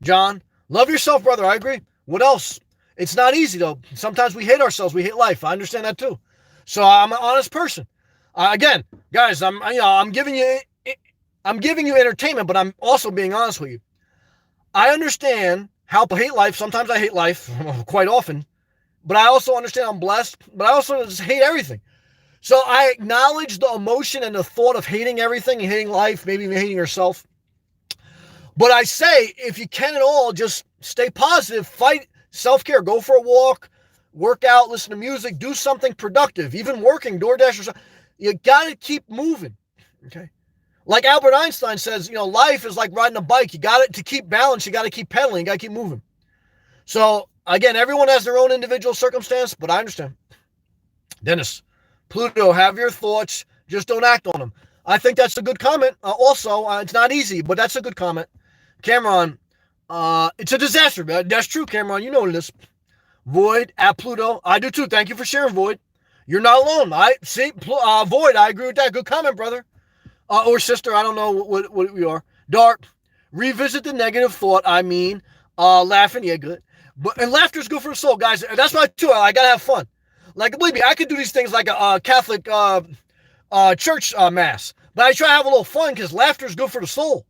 John, love yourself, brother. I agree. What else? It's not easy, though. Sometimes we hate ourselves. We hate life. I understand that, too. So I'm an honest person. Again, guys, I'm giving you entertainment, but I'm also being honest with you. I understand how I hate life. Sometimes I hate life, quite often. But I also understand I'm blessed. But I also just hate everything. So I acknowledge the emotion and the thought of hating everything and hating life, maybe even hating yourself. But I say, if you can at all, just stay positive, fight self-care, go for a walk, work out, listen to music, do something productive, even working, DoorDash or something. You got to keep moving, okay? Like Albert Einstein says, life is like riding a bike. You got to keep balance. You got to keep pedaling. You got to keep moving. So, again, everyone has their own individual circumstance, but I understand. Dennis, Pluto, have your thoughts. Just don't act on them. I think that's a good comment. Also, it's not easy, but that's a good comment. Cameron, it's a disaster. That's true, Cameron. You know what it is. Void at Pluto. I do too. Thank you for sharing, Void. You're not alone. Void, I agree with that. Good comment, brother. Or sister, I don't know what we are. Dark, revisit the negative thought. Laughing, yeah, good. And laughter's good for the soul, guys. That's why, too, I got to have fun. Like, believe me, I could do these things like a Catholic church mass. But I try to have a little fun because laughter's good for the soul.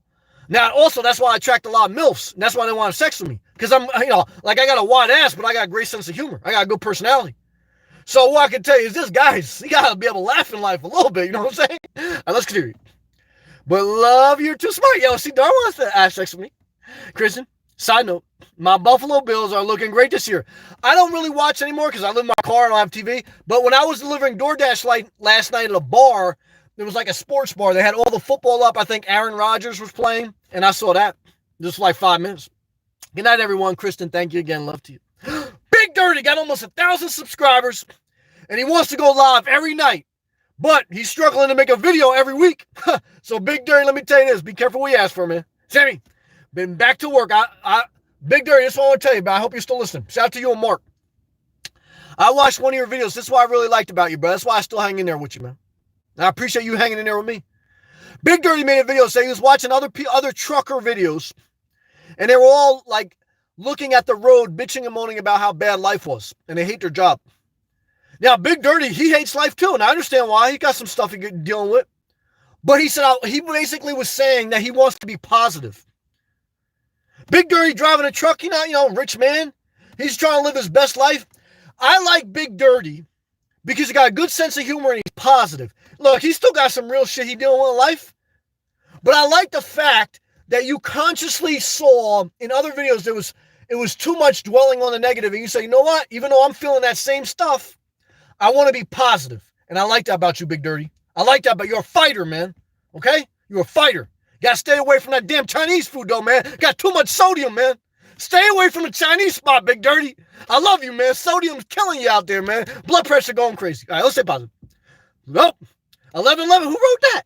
Now, also, that's why I attract a lot of MILFs. And that's why they want to have sex with me. Because I'm, I got a wide ass, but I got a great sense of humor. I got a good personality. So what I can tell you is this, guys, you got to be able to laugh in life a little bit. You know what I'm saying? All right, let's continue. But love, you're too smart. Yo, see, Dar wants to have sex with me. Kristen, Side note, my Buffalo Bills are looking great this year. I don't really watch anymore because I live in my car and I don't have TV. But when I was delivering DoorDash last night at a bar, there was like a sports bar. They had all the football up. I think Aaron Rodgers was playing, and I saw that just for like 5 minutes. Good night, everyone. Kristen, thank you again. Love to you. Big Dirty got almost 1,000 subscribers, and he wants to go live every night. But he's struggling to make a video every week. So, Big Dirty, let me tell you this. Be careful what you ask for, man. Sammy, been back to work. Big Dirty, this is what I want to tell you, but I hope you're still listening. Shout out to you and Mark. I watched one of your videos. This is what I really liked about you, bro. That's why I still hang in there with you, man. And I appreciate you hanging in there with me. Big Dirty made a video saying he was watching other trucker videos, and they were all like looking at the road, bitching and moaning about how bad life was, and they hate their job. Now, Big Dirty, he hates life too, and I understand why. He got some stuff he's dealing with. But he said he basically was saying that he wants to be positive. Big Dirty driving a truck, rich man. He's trying to live his best life. I like Big Dirty because he got a good sense of humor and he's positive. Look, he's still got some real shit he dealing with in life. But I like the fact that you consciously saw in other videos it was too much dwelling on the negative. And you say, you know what? Even though I'm feeling that same stuff, I want to be positive. And I like that about you, Big Dirty. I like that, but you're a fighter, man. Okay? You're a fighter. Gotta stay away from that damn Chinese food, though, man. Got too much sodium, man. Stay away from the Chinese spot, Big Dirty. I love you, man. Sodium's killing you out there, man. Blood pressure going crazy. All right, let's stay positive. Nope. 1111, who wrote that?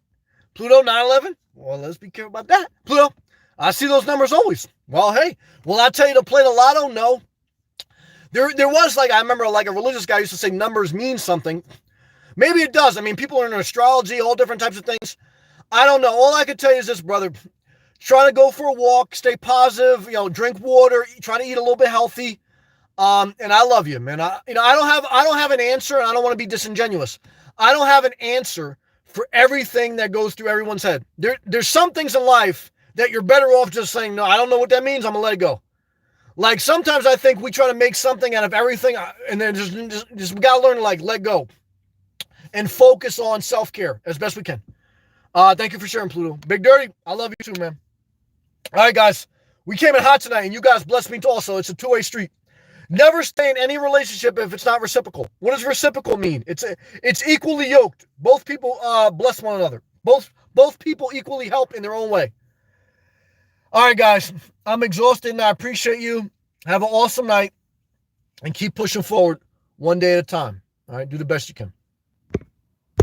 Pluto 911? Well, let's be careful about that. Pluto, I see those numbers always. Well, hey, will I tell you to play the lotto? No. There was, I remember, a religious guy used to say numbers mean something. Maybe it does. I mean, people are in astrology, all different types of things. I don't know. All I can tell you is this, brother. Try to go for a walk, stay positive, drink water, try to eat a little bit healthy. And I love you, man. I don't have an answer, and I don't want to be disingenuous. I don't have an answer for everything that goes through everyone's head. There's some things in life that you're better off just saying, no, I don't know what that means. I'm going to let it go. Like sometimes I think we try to make something out of everything, and then just we got to learn to let go and focus on self-care as best we can. Thank you for sharing, Pluto. Big Dirty, I love you too, man. All right, guys, we came in hot tonight, and you guys blessed me also. It's a two-way street. Never stay in any relationship if it's not reciprocal. What does reciprocal mean? It's equally yoked. Both people bless one another. Both people equally help in their own way. All right, guys, I'm exhausted, and I appreciate you. Have an awesome night, and keep pushing forward one day at a time. All right, do the best you can.